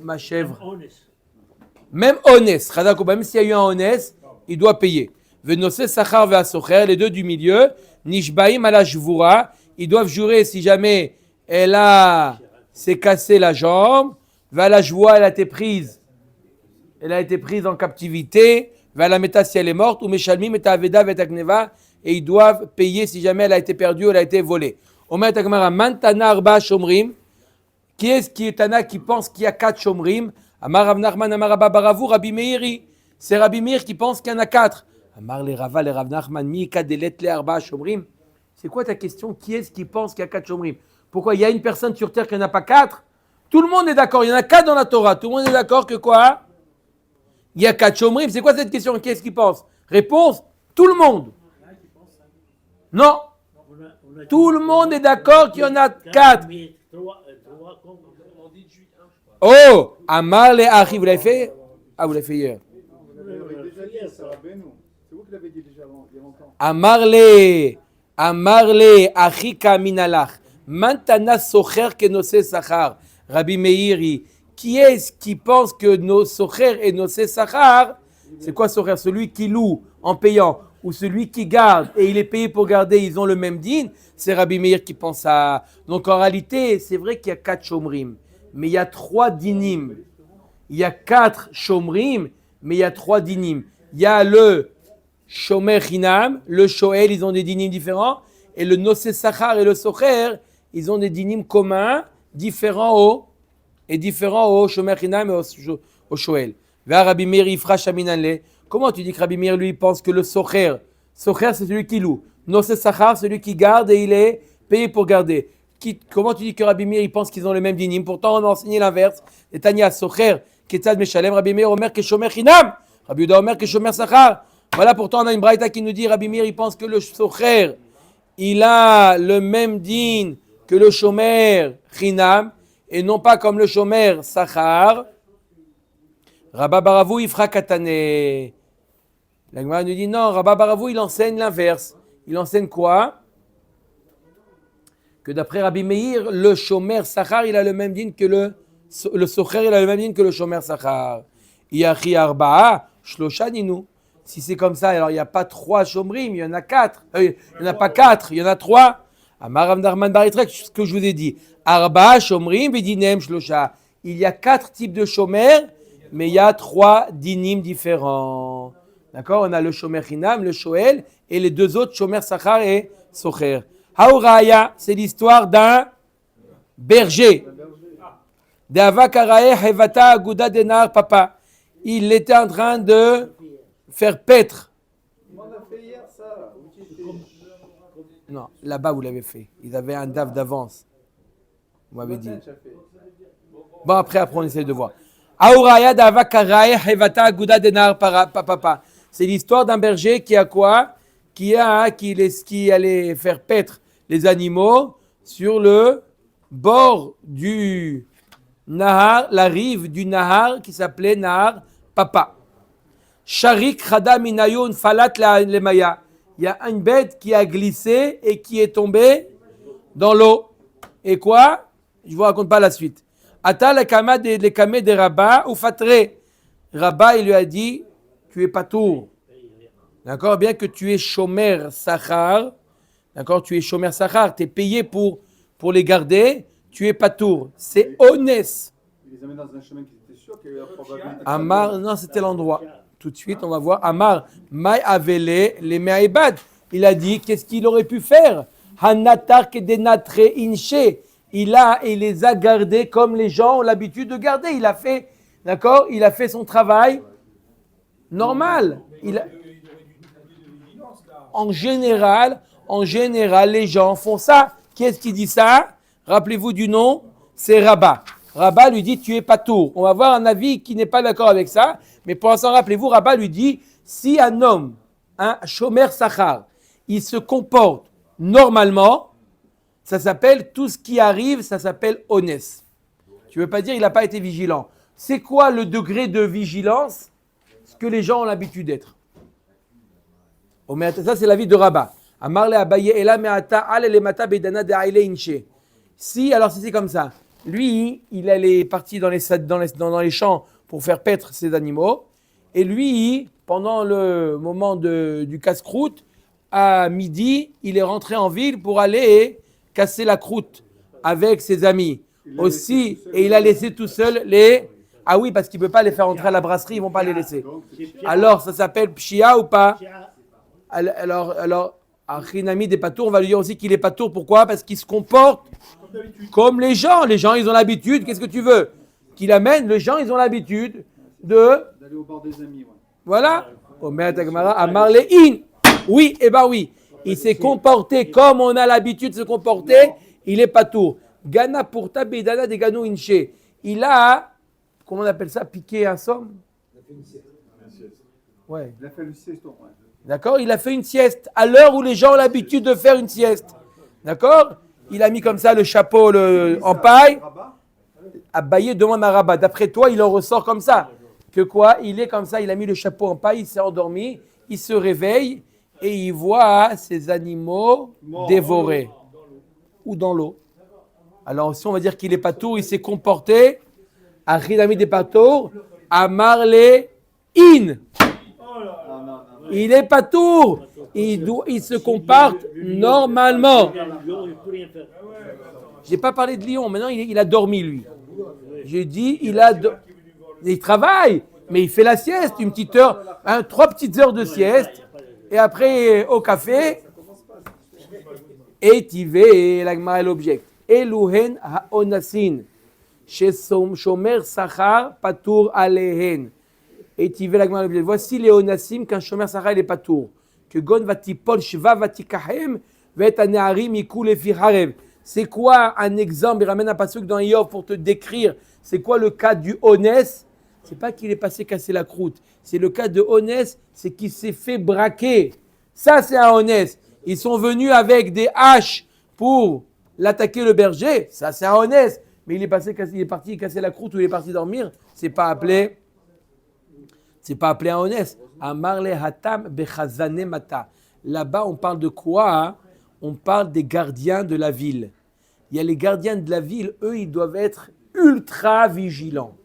ma chèvre? Même Ones, même s'il y a eu un Ones, il doit payer. Ve'Noseh Sachar ve'asocher, les 2 du milieu, Nishbaim à la Jvura. Ils doivent jurer si jamais s'est cassé la jambe, la joie, elle a été prise en captivité, la méta si elle est morte, ou meshalmi meta aveda vetagneva, et ils doivent payer si jamais elle a été perdue ou elle a été volée. Omer Tagmara, Mantana Arba Shomrim, qui est Tana qui pense qu'il y a 4 Shomrim? Amar Rav Nachman, Amar Abba Baravu, Rabbi Meiri. C'est Rabbi Meir qui pense qu'il y en a 4. Amar le Rava, le Rav Nachman, mi kadelet le Arba Shomrim. C'est quoi ta question? Qui est-ce qui pense qu'il y a 4 Shomrim? Pourquoi il y a une personne sur terre qui n'en a pas 4? Tout le monde est d'accord, il y en a 4 dans la Torah. Tout le monde est d'accord que quoi? Il y a 4 Shomrim. C'est quoi cette question? Qui est-ce qui pense? Réponse, tout le monde. Non. Tout le monde est d'accord qu'il y en a 4. Oh, Amar le Achi, vous l'avez fait? Ah, vous l'avez fait hier. C'est vous qui l'avez dit déjà il y a longtemps. Amarle achika minalach. Mantana socher que noseh sachar. Rabbi Meiri. Qui est-ce qui pense que nos socher et noseh sachar? C'est quoi socher? Celui qui loue en payant ou celui qui garde et il est payé pour garder, ils ont le même din? C'est Rabbi Meir qui pense à. Donc en réalité, c'est vrai qu'il y a 4 shomrim, mais il y a 3 dinim. Il y a 4 shomrim, mais il y a 3 dinim. Il y a le Shomer Chinam, le Shoel, ils ont des dinim différents. Et le Noseh Sachar et le Socher, ils ont des dinim communs, différents au Shomer Chinam et au Shoel. Vers Rabbi Meir, Ifra Shaminanle. Comment tu dis que Rabbi Meir, lui, pense que le Socher, c'est celui qui loue. Noseh Sachar, celui qui garde et il est payé pour garder. Comment tu dis que Rabbi Meir, il pense qu'ils ont le même dinim? Pourtant, on a enseigné l'inverse. Et Tania, Socher, Ketzad Meshalem, Rabbi Meir, Omer, que Shomer Chinam. Rabbi Yehuda, Omer, que Shomer Sachar. Voilà, pourtant, on a une braïta qui nous dit, Rabbi Meir, il pense que le Socher, il a le même din que le Shomer Chinam, et non pas comme le Shomer Sachar. Rabba Baravou, il fera katane. La Gemara nous dit non, Rabba Baravou, il enseigne l'inverse. Il enseigne quoi? Que d'après Rabbi Meir, le shomer sachar, il a le même din que le socher, il a le même din que le shomer sachar. Yachi arba'a, shlosha ninu. Si c'est comme ça, alors il n'y a pas 3 shomrim, il y en a 4. Il n'y en a pas 4, il y en a 3. Amar Rav Nachman bar Yitzchak, ce que je vous ai dit. Arba'a shomrim vedinem shlosha. Il y a 4 types de shomer, mais il y a 3 dinim différents. D'accord? On a le shomer chinam, le shoel, et les 2 autres, shomer sachar et socher. Hauraya, c'est l'histoire d'un berger. D'Avakarae Hevata Aguda Denar Papa. Il était en train de faire paître. On a fait hier ça. Non, là-bas vous l'avez fait. Ils avaient un daf d'avance. Vous m'avez dit. Bon, après on essaie de voir. Hauraya d'Avakarae Hevata Aguda Denar Papa. C'est l'histoire d'un berger qui a quoi? Qui allait faire paître les animaux sur le bord du Nahar, la rive du Nahar qui s'appelait Nahar Papa. Sharik Khada Minayun Falat Lemaya. Il y a une bête qui a glissé et qui est tombée dans l'eau. Et quoi? Je ne vous raconte pas la suite. Ata le kamé de Rabba ou Fatre. Rabba, il lui a dit, tu es patour. D'accord? Bien que tu es shomer sachar. D'accord? Tu es shomer sachar. Tu es payé pour les garder. Tu es patour. C'est honnête. Il les amène dans un chemin qui était sûr qu'il y avait la probabilité. Amar, non, c'était l'endroit. Tout de suite, on va voir. Amar, Mai Avele, les Me'aibad. Il a dit, qu'est-ce qu'il aurait pu faire? Hanatar kedenatre inche. Il les a gardés comme les gens ont l'habitude de garder. Il a fait, d'accord? Il a fait son travail normal. En général, les gens font ça. Qui est-ce qui dit ça? Rappelez-vous du nom, c'est Rabba. Rabba lui dit, tu es patour. On va voir un avis qui n'est pas d'accord avec ça. Mais pour l'instant, rappelez-vous, Rabba lui dit, si un homme, un shomer sachar, il se comporte normalement, ça s'appelle, tout ce qui arrive, ça s'appelle honnête. Tu ne veux pas dire il n'a pas été vigilant. C'est quoi le degré de vigilance? Ce que les gens ont l'habitude d'être. Ça, c'est l'avis de Rabba. Amarle Abaye Ela Me'ata Ale Lemata Bedana de Aile Inche. Si c'est comme ça. Lui, il allait partir dans les champs pour faire paître ses animaux. Et lui, pendant le moment du casse-croûte, à midi, il est rentré en ville pour aller casser la croûte avec ses amis. Aussi, et il a laissé tout seul les... Ah oui, parce qu'il ne peut pas les faire rentrer à la brasserie, ils ne vont pas les laisser. Alors, ça s'appelle pshia ou pas? Alors, Achinami des patours, on va lui dire aussi qu'il est patour. Pourquoi? Parce qu'il se comporte comme les gens. Les gens, ils ont l'habitude. Qu'est-ce que tu veux? Qu'il amène. Les gens, ils ont l'habitude d'aller au bord des amis. Ouais. Voilà. Omer Tagmara, Amar Le'in. Oui, oui. Il s'est comporté comme on a l'habitude de se comporter. Il est patour. Gana pour tabedana de Gano Inche. Il a, comment on appelle ça, piqué un somme? Ouais. Il a fait le sieste. Ouais. D'accord? Il a fait une sieste à l'heure où les gens ont l'habitude de faire une sieste. D'accord? Il a mis comme ça le chapeau en paille. Abaye demande à Rabat. D'après toi, il en ressort comme ça. Que quoi? Il est comme ça, il a mis le chapeau en paille, il s'est endormi, il se réveille et il voit ses animaux dévorés. Ou dans l'eau. Alors si on va dire qu'il est patour, il s'est comporté. Achidami des patours. Amarle in. Il est patour. Il se comporte normalement. J'ai pas parlé de lion. Maintenant, il a dormi, lui. J'ai dit, il travaille, mais il fait la sieste, une petite heure, 3 petites heures de sieste. Et après, au café. Et tivé, la Gemara l'objecte. Eluhen ha'onasin. Chez Shomer Sachar, patour alehen. Et tu veux la Gemara l'objecte. Voici les onassim qu'un shomer sachar il est patour. Que gon vatipol shva vatikahem vet aneharim ikul efi harev. C'est quoi un exemple? Il ramène un pasuk dans Yov pour te décrire. C'est quoi le cas du honnête? C'est pas qu'il est passé casser la croûte. C'est le cas de honnête, c'est qu'il s'est fait braquer. Ça, c'est un honnête. Ils sont venus avec des haches pour l'attaquer le berger. Ça, c'est un honnête. Mais il est parti casser la croûte ou il est parti dormir. C'est pas appelé C'est pas appelé un honest. Amar le hatam bechazane mata. Là-bas, on parle de quoi? On parle des gardiens de la ville. Il y a les gardiens de la ville, eux, ils doivent être ultra vigilants.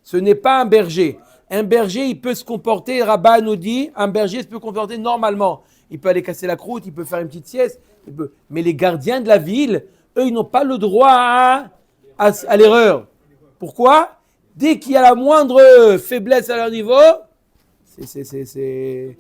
Ce n'est pas un berger. Un berger, il peut se comporter, Rabat nous dit, un berger peut se comporter normalement. Il peut aller casser la croûte, il peut faire une petite sieste. Mais les gardiens de la ville, eux, ils n'ont pas le droit à l'erreur. Pourquoi? Dès qu'il y a la moindre faiblesse à leur niveau, c'est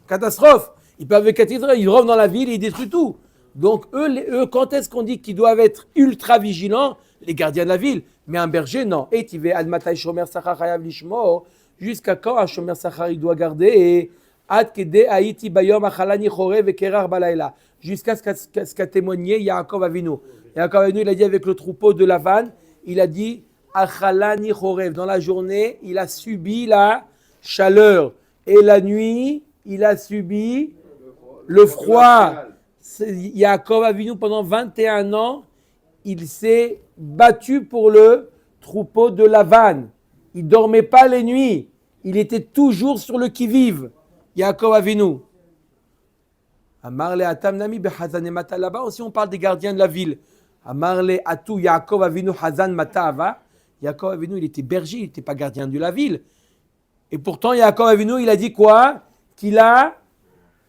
catastrophe. Ils peuvent être ils rentrent dans la ville et ils détruisent tout. Donc eux, quand est-ce qu'on dit qu'ils doivent être ultra vigilants? Les gardiens de la ville. Mais un berger, non. Et tu vas admatai shomer sachar chayav lishmor. Jusqu'à quand un shomer sachar il doit garder? Ad kede haïti bayom achalani chore vekerar balayla. Jusqu'à ce qu'a témoigné Yaakov Avinu. Yaakov Avinu, il a dit avec le troupeau de Lavan, il a dit achalani chorev. Dans la journée, il a subi la chaleur. Et la nuit, il a subi le froid. Yaakov Avinu, pendant 21 ans, il s'est battu pour le troupeau de Lavan. Il ne dormait pas les nuits. Il était toujours sur le qui-vive. Yaakov Avinu. Amarle atam nami behazane mata. Là-bas aussi, on parle des gardiens de la ville. Amarle atu Yaakov Avinu hazan mata ava. Yaakov Avinu, il était berger, il n'était pas gardien de la ville. Et pourtant, Yaakov Avinu, il a dit quoi? Qu'il a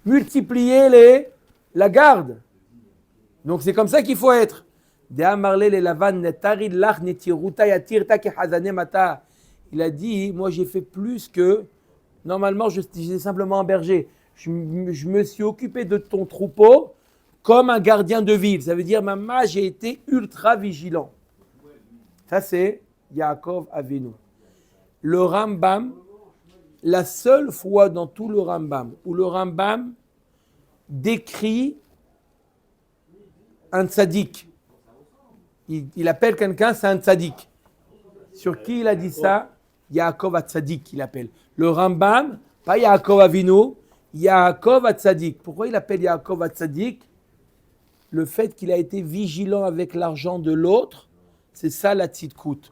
multiplié la garde. Donc c'est comme ça qu'il faut être. Il a dit, moi j'ai fait plus que, normalement j'étais simplement un berger. Je me suis occupé de ton troupeau comme un gardien de ville. Ça veut dire, maman, j'ai été ultra vigilant. Ça c'est Yaakov Avinu. Le Rambam, la seule fois dans tout le Rambam où le Rambam décrit un tzaddik. Il appelle quelqu'un, c'est un tzaddik. Sur qui il a dit ça? Yaakov HaTzadik, il appelle. Le Rambam, pas Yaakov Avinu, Yaakov HaTzadik. Pourquoi il appelle Yaakov HaTzadik? Le fait qu'il a été vigilant avec l'argent de l'autre, c'est ça la tzidkout.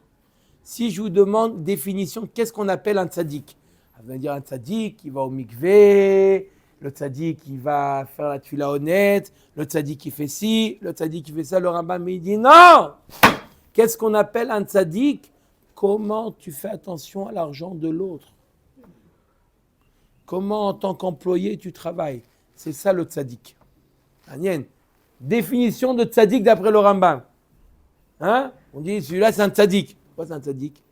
Si je vous demande définition, qu'est-ce qu'on appelle un tzaddik? Ça veut dire un tzaddik, il va au mikvé, le tzaddik, il va faire la tefila honnête, le tzaddik, il fait ci, le tzaddik, il fait ça. Le Rambam, il dit non! Qu'est-ce qu'on appelle un tzaddik? Comment tu fais attention à l'argent de l'autre? Comment, en tant qu'employé, tu travailles? C'est ça le tzaddik. Agnien. Définition de tzaddik d'après le Rambam. Hein? On dit celui-là, c'est un tzaddik. Quoi, c'est un tzaddik?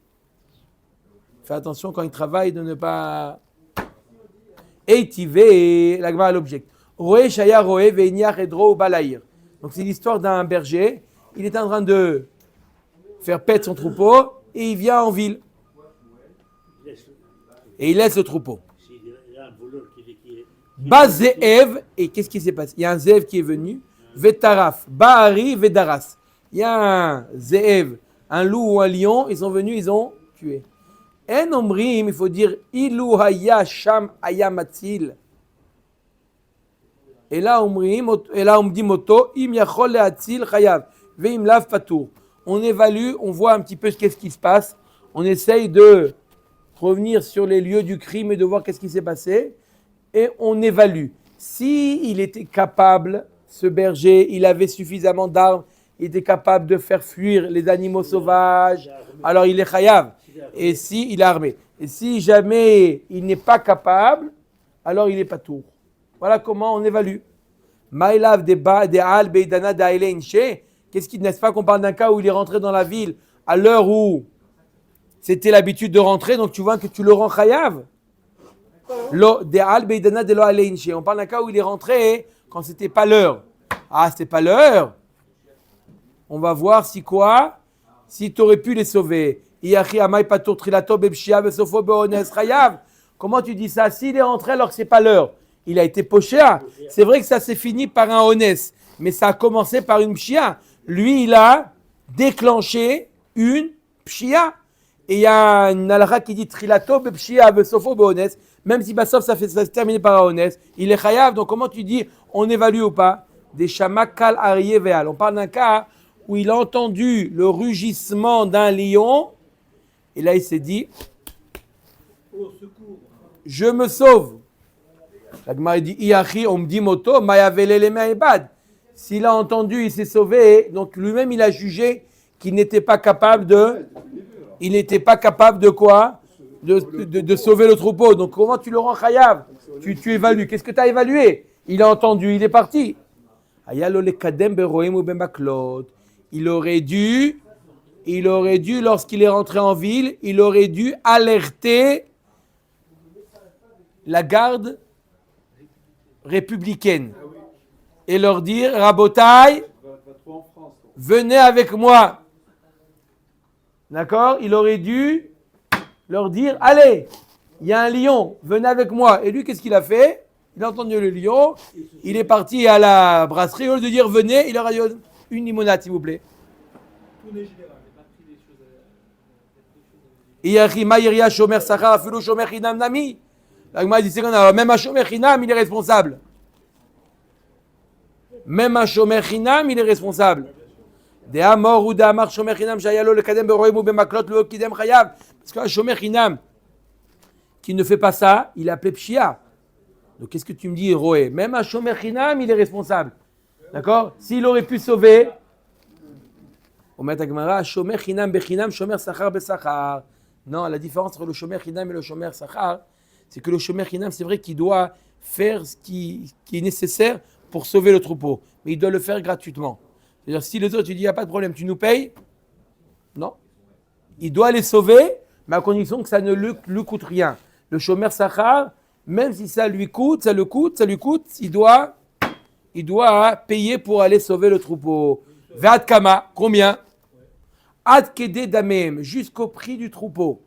Fais attention quand il travaille de ne pas. Eitivé, la Gemara à l'object. Roé shaya roé veiniach edro balaïr. Donc c'est l'histoire d'un berger. Il est en train de faire paître son troupeau et il vient en ville. Et il laisse le troupeau. Ba ze'ev, et qu'est-ce qui s'est passé? Il y a un ze'ev qui est venu. Vetaraf, ba'ari, vedaras. Il y a un ze'ev, un loup ou un lion. Ils sont venus, ils ont tué. En omrim, il faut dire ilu haya sham haya matzil. Et là on dit moto im yachol leatzil chayav veim lav patour. On évalue, on voit un petit peu qu'est-ce qui se passe. On essaye de revenir sur les lieux du crime et de voir qu'est-ce qui s'est passé. Et on évalue. Si il était capable, ce berger, il avait suffisamment d'armes, il était capable de faire fuir les animaux sauvages, alors il est chayav. Et si il est armé. Et si jamais il n'est pas capable, alors il est patour. Voilà comment on évalue. Maïlav de al beidana d'ailenche. Qu'est-ce qui, n'est-ce pas qu'on parle d'un cas où il est rentré dans la ville à l'heure où c'était l'habitude de rentrer, donc tu vois que tu le rends chayav. De al beidana de lo ailenche. On parle d'un cas où il est rentré quand c'était pas l'heure. Ah, c'était pas l'heure. On va voir si quoi? Si tu aurais pu les sauver. Comment tu dis ça? S'il est rentré alors que c'est pas l'heure, il a été poché. C'est vrai que ça s'est fini par un honest, mais ça a commencé par une pshia. Lui, il a déclenché une pshia. Et il y a une halakha qui dit trilato bepshia besofo behonest. Même si basof ça se termine par un honest, il est chayav. Donc comment tu dis on évalue ou pas? Des shamak kal arié veal. On parle d'un cas où il a entendu le rugissement d'un lion. Et là, il s'est dit, Je me sauve. La Gemara dit, Iachi, on me dit moto, mayavele me'ibad. S'il a entendu, il s'est sauvé, donc lui-même il a jugé qu'il n'était pas capable de... Il n'était pas capable de quoi? De sauver le troupeau. Donc comment tu le rends chayav? Tu évalues. Qu'est-ce que tu as évalué? Il a entendu, il est parti. Il aurait dû, lorsqu'il est rentré en ville, il aurait dû alerter la garde républicaine et leur dire, Rabotai, venez avec moi. D'accord? Il aurait dû leur dire, allez, il y a un lion, venez avec moi. Et lui, qu'est-ce qu'il a fait? Il a entendu le lion, il est parti à la brasserie, au lieu de dire venez, il leur a dit une limonade, s'il vous plaît. Maïria Shomer Sachar, Afilu Shomer Chinam Nami. La Gemara dit, même un Shomer Chinam, il est responsable. Même un Shomer Chinam, il est responsable. De Amor ou de Amar Shomer Chinam, Shayalo le Kadem Beroim ou Bemaklot le Kidem Chayav. Parce qu'un Shomer Chinam qui ne fait pas ça, il est appelé Pshia. Donc qu'est-ce que tu me dis, Roé? Même un Shomer Chinam, il est responsable. D'accord? S'il aurait pu sauver, on met à Gemara, Shomer Chinam Bechinam, Shomer Sachar Besachar. Non, la différence entre le Shomer Chinam et le Shomer Sachar, c'est que le Shomer Chinam, c'est vrai qu'il doit faire ce qui est nécessaire pour sauver le troupeau. Mais il doit le faire gratuitement. C'est-à-dire, si les autres, tu dis, il n'y a pas de problème, tu nous payes? Non. Il doit les sauver, mais à condition que ça ne lui coûte rien. Le Shomer Sachar, même si ça lui coûte, il doit payer pour aller sauver le troupeau. Ve'ad kama, combien? Ad kede damem, jusqu'au prix du troupeau.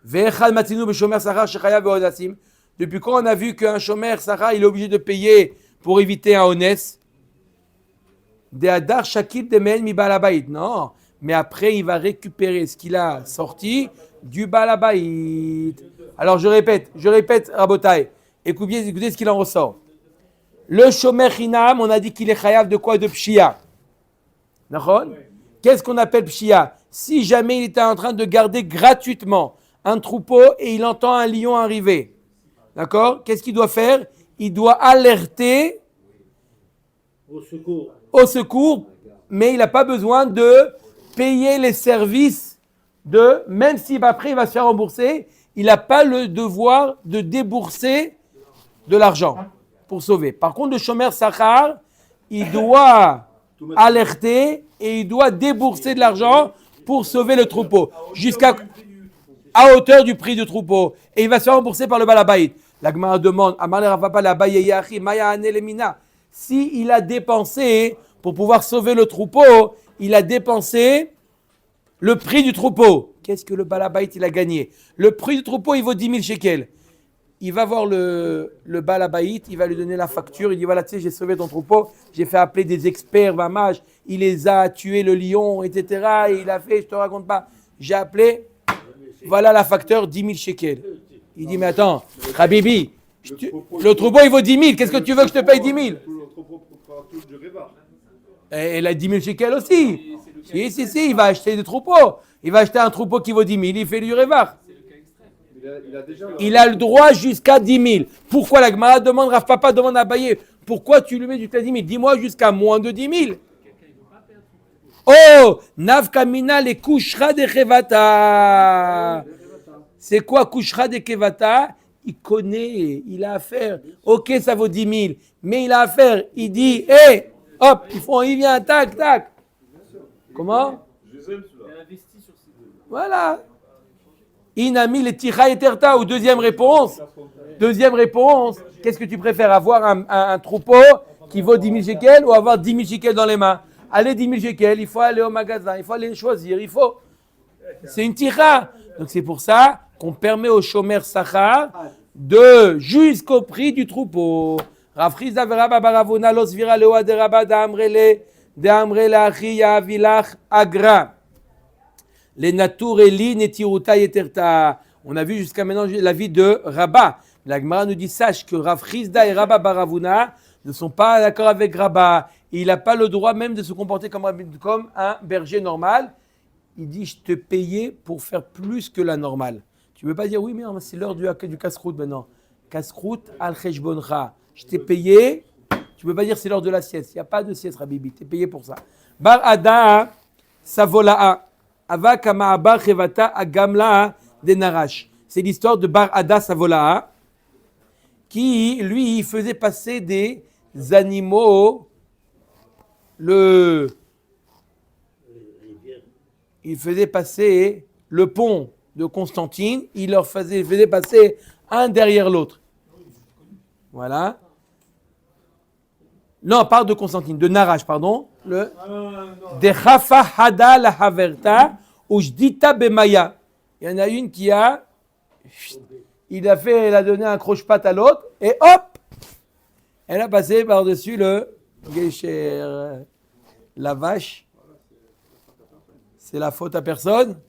Ve'echad matinu be'shomer sachar shechayav be'odasim. Depuis quand on a vu qu'un shomer sachar, il est obligé de payer pour éviter un honest? De'adar shakil demen mi balabait. Non, mais après il va récupérer ce qu'il a sorti du balabait. Alors je répète, Rabotai, écoutez ce qu'il en ressort. Le shomer chinam, on a dit qu'il est chayav de quoi? De pshia. D'accord? Qu'est-ce qu'on appelle pshia? Si jamais il était en train de garder gratuitement un troupeau et il entend un lion arriver, d'accord? Qu'est-ce qu'il doit faire? Il doit alerter au secours, mais il n'a pas besoin de payer les services même si après il va se faire rembourser, il n'a pas le devoir de débourser de l'argent pour sauver. Par contre, le shomer sachar, il doit alerter et il doit débourser de l'argent pour sauver le troupeau à hauteur du prix du troupeau. Et il va se faire rembourser par le balabait. La Gemara demande, si il a dépensé, pour pouvoir sauver le troupeau, il a dépensé le prix du troupeau. Qu'est-ce que le balabait il a gagné? Le prix du troupeau, il vaut 10 000 shekels. Il va voir le balabait, il va lui donner la facture, il dit voilà, tu sais, j'ai sauvé ton troupeau, j'ai fait appeler des experts, vamages, il les a tués, le lion, etc. Et il a fait, je te raconte pas, j'ai appelé, voilà la facture, 10 000 shekels. Il dit mais attends, Habibi, le troupeau il vaut 10 000, qu'est-ce que tu veux que je te paye 10 000? Et il a 10 000 shekels aussi. Si, il va acheter des troupeaux. Il va acheter un troupeau qui vaut 10 000, il fait du révar. Il a le droit jusqu'à 10 000. Pourquoi la Gemara demande, Rav Papa demande à Baye, pourquoi tu lui mets jusqu'à 10 000? Dis-moi jusqu'à moins de 10 000. Oh, Navkamina les Kushra de Kevata. C'est quoi Kushra de Kevata? Il connaît, il a affaire. Ok, ça vaut 10 000, mais il a affaire. Il dit, hé, hop, il vient, tac, tac. Comment? Voilà. Inami les ticha et terta. Ou deuxième réponse, qu'est-ce que tu préfères? Avoir un troupeau qui vaut 10 000 shekels ou avoir 10 000 shekels dans les mains? Allez, 10 000 shekels, il faut aller au magasin, il faut aller choisir, c'est une ticha. Donc c'est pour ça qu'on permet au shomer sachar de jusqu'au prix du troupeau. Rav Chizda veraba baravona los vira leoa de rabba d'amrele achi yavilach agra. Les natureli netiruta yeterta. On a vu jusqu'à maintenant la vie de Rabba. La Gemara nous dit sache que Rav Chizda et Rabba Baravuna ne sont pas d'accord avec Rabba. Il n'a pas le droit même de se comporter comme un berger normal. Il dit je te payais pour faire plus que la normale. Tu ne peux pas dire oui, mais non, c'est l'heure du casse-croûte maintenant. Casse-croûte al cheshboncha. Je t'ai payé. Tu ne peux pas dire c'est l'heure de la sieste. Il n'y a pas de sieste, Rabibi. Tu es payé pour ça. Bar Ada Savola'a. Avaka Ma'abar Chevata Agamla de Narash. C'est l'histoire de Bar Ada Savola'a qui, lui, faisait passer des animaux. Il faisait passer le pont de Constantine, il leur faisait passer un derrière l'autre. Voilà. Non, pas de Constantine, de Narash, pardon. De Chafa Hada la Haverta, Ujdita Bemaya. Il y en a une qui a. Elle a donné un croche-patte à l'autre, et hop, elle a passé par-dessus le Gesher. La vache. C'est la faute à personne.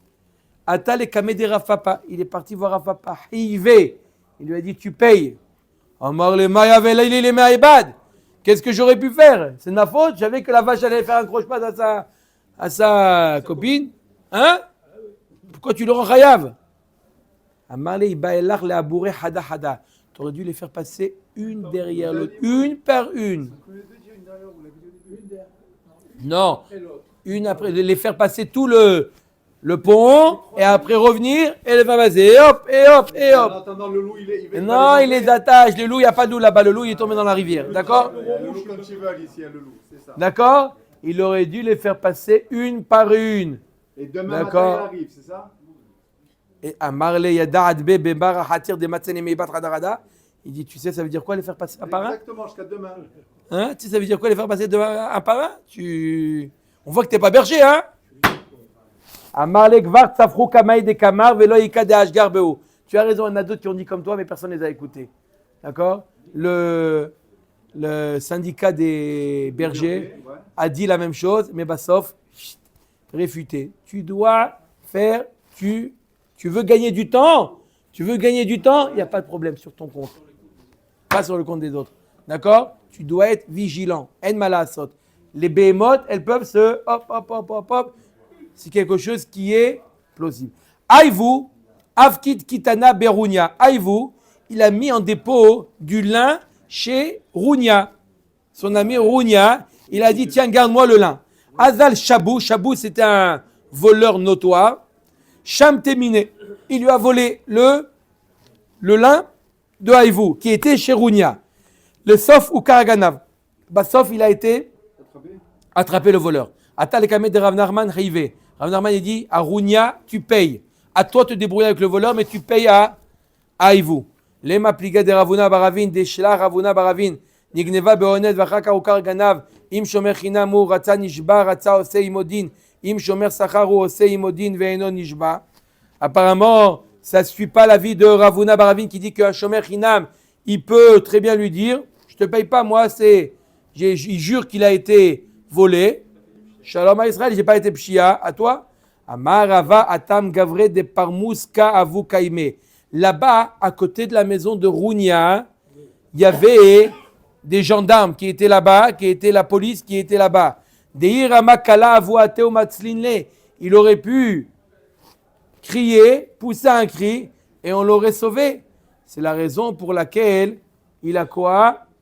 Atal et Kamede Rafapa. Il est parti voir Rafapa. Il lui a dit tu payes. Amar le Mayavel, il est les Maïbad. Qu'est-ce que j'aurais pu faire? C'est de ma faute. J'avais que la vache allait faire un croche-patte à sa copine. Hein? Pourquoi tu le rends chayav? Amar le Ibaelach le Abouré Hada Hada. Tu aurais dû les faire passer une derrière l'autre. Une par une. Non. Une après, les faire passer tout le pont, et après revenir, et les faire passer, et hop, et hop, et hop. En attendant, le loup, Non, il les attache. Le loup, il n'y a pas de loup là-bas. Le loup, il est tombé dans la rivière. D'accord? Il y a le loup comme cheval ici, il y a le loup, c'est ça. D'accord? Il aurait dû les faire passer une par une. Et demain matin, il arrive, c'est ça? Et à Marle Yada Adbe Bebar Hatir de Matsen et Meibat Radarada, il dit, tu sais, ça veut dire quoi les faire passer un par un? Exactement, jusqu'à demain. Hein? Tu sais, ça veut dire quoi les faire passer un par un? On voit que tu n'es pas berger, hein? Tu as raison, il y en a d'autres qui ont dit comme toi, mais personne ne les a écoutés. D'accord? Le syndicat des bergers a dit la même chose, mais Bassof, réfuté. Tu dois faire, tu veux gagner du temps, il n'y a pas de problème sur ton compte. Pas sur le compte des autres. D'accord? Tu dois être vigilant. En malasot. Les behemoths, elles peuvent se hop. C'est quelque chose qui est plausible. Aïvou, Avkit Kitana Berounia. Aïvou, il a mis en dépôt du lin chez Rounia. Son ami Rounia, il a dit tiens, garde-moi le lin. Azal Chabou, c'était un voleur notoire. Sham Temine, il lui a volé le lin de Aïvou, qui était chez Rounia. Le Sof ou Karaganav. Sof, il a été attraper le voleur. Atal Kamed de Rav Nachman Rive. Rav Nachman il dit à Rounia, tu payes. À toi te débrouiller avec le voleur, mais tu payes à Aïvou. Lema pliga de Ravuna Baravin, de Shela Ravuna Baravin, Nigneva Beonet Vachaka Ukar Ganav, Im Shomer Chinamu, Ratza Nishba, Ratza Ose Imodin, Im Shomer Sacharu, Ose Imodin, Veeno Nishba. Apparemment, ça ne suit pas l'avis de Ravuna Baravin qui dit qu'un Shomer Chinam, il peut très bien lui dire je te paye pas, moi, il jure qu'il a été volé. Shalom à Israël, j'ai pas été pshia. À toi? Amarava atam gavre de parmuska avu kaime. Là-bas, à côté de la maison de Rounia, il y avait des gendarmes qui étaient là-bas, qui étaient la police qui était là-bas. Deirama kala avu ateo matzlinle. Il aurait pu crier, pousser un cri, et on l'aurait sauvé. C'est la raison pour laquelle il a quoi?